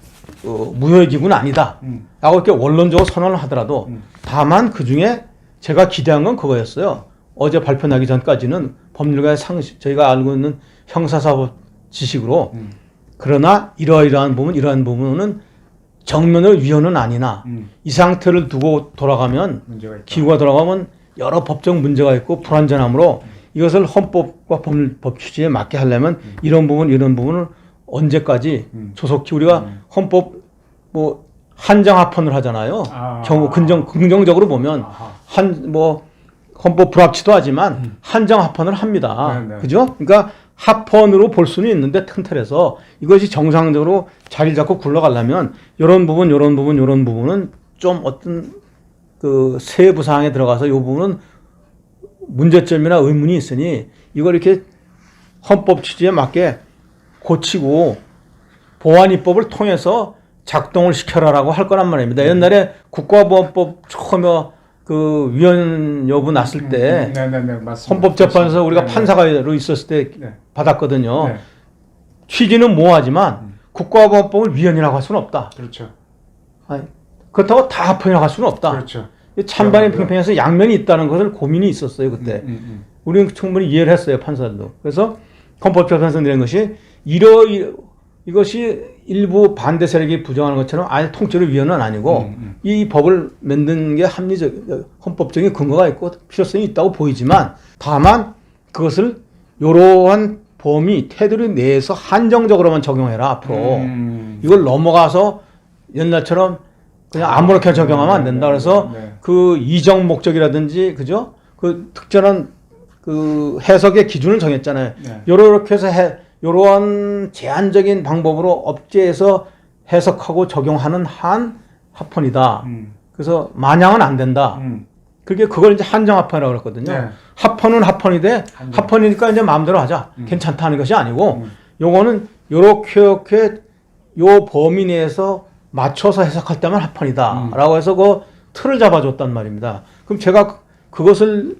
무효의 기구는 아니다. 라고 이렇게 원론적으로 선언을 하더라도 다만 그 중에 제가 기대한 건 그거였어요. 어제 발표 나기 전까지는 법률가의 상식, 저희가 알고 있는 형사사법 지식으로 그러나 이러한 부분은 정면을 위헌은 아니나 이 상태를 두고 돌아가면 문제가 있다. 기구가 돌아가면 여러 법적 문제가 있고 불완전하므로 이것을 헌법과 법 취지에 맞게 하려면 이런 부분을 언제까지 조속히 우리가 헌법 뭐 한정 합헌을 하잖아요. 긍정적으로 보면 헌법 불합치도 하지만 한정 합헌을 합니다. 네, 네. 그죠? 그러니까 합헌으로 볼 수는 있는데 큰 틀에서 이것이 정상적으로 자리를 잡고 굴러가려면 이런 부분은 좀 어떤 그 세부 사항에 들어가서 이 부분은 문제점이나 의문이 있으니 이걸 이렇게 헌법 취지에 맞게 고치고 보완 입법을 통해서 작동을 시켜라라고 할 거란 말입니다. 옛날에 국가보안법 처음에 그 위헌 여부 났을 때 헌법재판에서 우리가 판사로 있었을 때 받았거든요. 네. 취지는 모호하지만 국가보안법을 위헌이라고 할 수는 없다. 그렇죠. 아니, 그렇다고 다 합헌이라고 할 수는 없다. 그렇죠. 이 찬반이 평평해서 양면이 있다는 것을 고민이 있었어요 그때. 우리는 충분히 이해를 했어요 판사들도. 그래서 헌법재판소에서 내린 것이 이것이 일부 반대 세력이 부정하는 것처럼 아예 통째로 위헌은 아니고 이 법을 만든 게 헌법적인 근거가 있고 필요성이 있다고 보이지만 다만 그것을 이러한 범위 테두리 내에서 한정적으로만 적용해라 앞으로. 이걸 넘어가서 옛날처럼 그냥 아무렇게나 적용하면 안 된다. 그래서 그 이정 목적이라든지 그죠? 그 특별한 그 해석의 기준을 정했잖아요. 요렇게 해서 요러한 제한적인 방법으로 업계에서 해석하고 적용하는 한 합헌이다. 그래서 마냥은 안 된다. 그걸 이제 한정 합헌이라고 그랬거든요. 합헌은 합헌인데 합헌이니까 이제 마음대로 하자. 괜찮다 하는 것이 아니고 요거는 요렇게 요 범위 내에서 맞춰서 해석할 때만 합헌이다. 라고 해서 그 틀을 잡아줬단 말입니다. 그럼 제가 그것을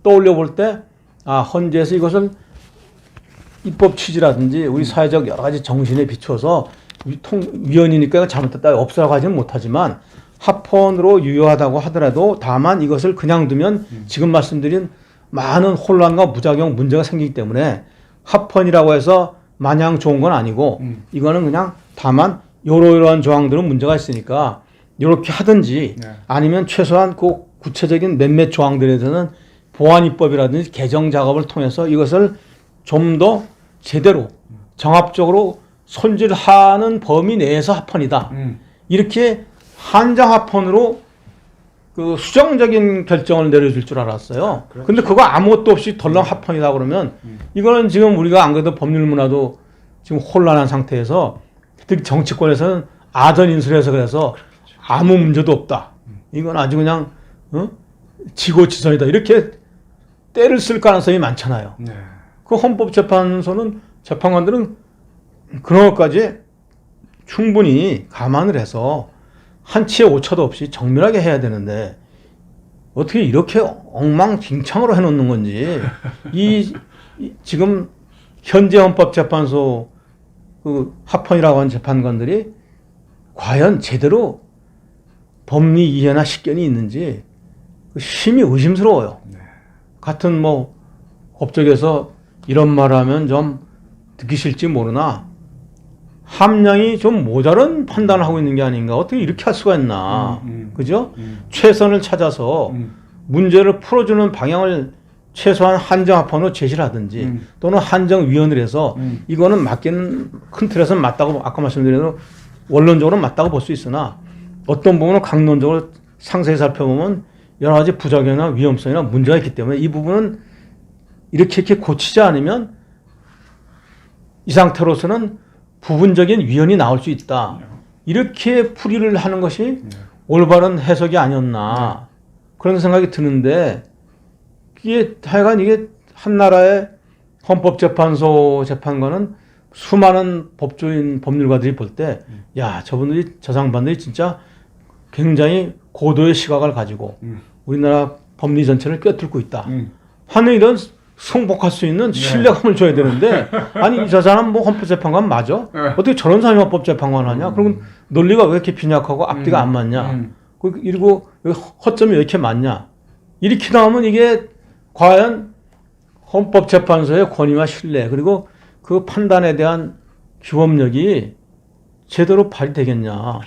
떠올려 볼 때, 헌재에서 이것을 입법 취지라든지 우리 사회적 여러 가지 정신에 비춰서 위헌이니까 잘못됐다 없애라고 하지는 못하지만 합헌으로 유효하다고 하더라도 다만 이것을 그냥 두면 지금 말씀드린 많은 혼란과 부작용 문제가 생기기 때문에 합헌이라고 해서 마냥 좋은 건 아니고 이거는 그냥 다만 이러한 조항들은 문제가 있으니까 이렇게 하든지 아니면 최소한 그 구체적인 몇몇 조항들에 대해서는 보완입법이라든지 개정 작업을 통해서 이것을 좀 더 제대로 정합적으로 손질하는 범위 내에서 합헌이다. 이렇게 한정 합헌으로 그 수정적인 결정을 내려줄 줄 알았어요. 그렇죠. 근데 그거 아무것도 없이 덜렁 합헌이다 그러면 이거는 지금 우리가 안 그래도 법률 문화도 지금 혼란한 상태에서 특히 정치권에서는 아전 인수해서 그래서 아무 문제도 없다. 이건 아주 그냥 지고지선이다. 이렇게 때를 쓸 가능성이 많잖아요. 그 헌법재판소는 재판관들은 그런 것까지 충분히 감안을 해서 한치의 오차도 없이 정밀하게 해야 되는데 어떻게 이렇게 엉망진창으로 해놓는 건지 지금 현재 헌법재판소 그 합헌이라고 하는 재판관들이 과연 제대로 법리 이해나 식견이 있는지 심히 의심스러워요. 같은 뭐 법조계에서 이런 말을 하면 좀 듣기 싫지 모르나 함량이 좀 모자란 판단을 하고 있는 게 아닌가. 어떻게 이렇게 할 수가 있나. 그죠? 최선을 찾아서 문제를 풀어주는 방향을 최소한 한정합헌으로 제시를 하든지 또는 한정위원을 해서 이거는 맞기는 큰 틀에서는 맞다고 아까 말씀드린 대로 원론적으로 맞다고 볼 수 있으나 어떤 부분은 강론적으로 상세히 살펴보면 여러 가지 부작용이나 위험성이나 문제가 있기 때문에 이 부분은 이렇게 고치지 않으면 이 상태로서는 부분적인 위헌이 나올 수 있다. 이렇게 풀이를 하는 것이 올바른 해석이 아니었나 그런 생각이 드는데 이게 하여간 이게 한 나라의 헌법재판소 재판관은 수많은 법조인 법률가들이 볼 때 야 저분들이 저 장반들이 진짜 굉장히 고도의 시각을 가지고 우리나라 법리 전체를 꿰뚫고 있다 하는 이런 승복할 수 있는 신뢰감을 줘야 되는데 아니 저 사람 뭐 헌법재판관 맞아? 어떻게 저런 사람이 헌법재판관 하냐? 그러면 논리가 왜 이렇게 빈약하고 앞뒤가 안 맞냐? 그리고 허점이 왜 이렇게 많냐? 이렇게 나오면 이게 과연 헌법재판소의 권위와 신뢰 그리고 그 판단에 대한 규범력이 제대로 발휘되겠냐?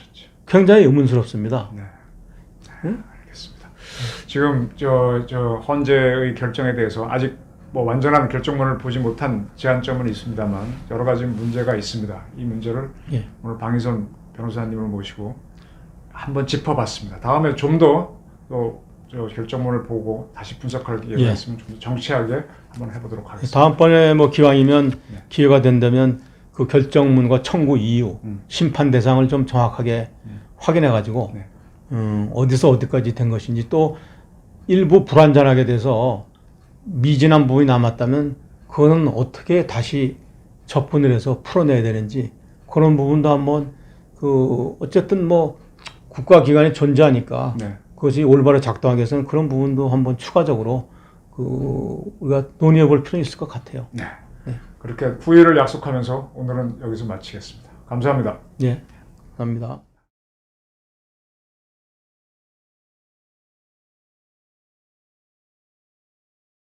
굉장히 의문스럽습니다. 알겠습니다. 지금 저 헌재의 결정에 대해서 아직 뭐 완전한 결정문을 보지 못한 제한점은 있습니다만 여러 가지 문제가 있습니다. 이 문제를 오늘 방희선 변호사님을 모시고 한번 짚어봤습니다. 다음에 좀 더 저 결정문을 보고 다시 분석할 기회가 있으면 좀 더 정치하게 한번 해보도록 하겠습니다. 다음번에 뭐 기왕이면 기회가 된다면 그 결정문과 청구 이유, 심판 대상을 좀 정확하게 확인해가지고 어디서 어디까지 된 것인지 또 일부 불완전하게 돼서 미진한 부분이 남았다면 그거는 어떻게 다시 접근을 해서 풀어내야 되는지 그런 부분도 한번 어쨌든 뭐 국가기관이 존재하니까 그것이 올바로 작동하기 위해서는 그런 부분도 한번 추가적으로 우리가 논의해 볼 필요는 있을 것 같아요. 그렇게 후의를 약속하면서 오늘은 여기서 마치겠습니다. 감사합니다. 예, 감사합니다.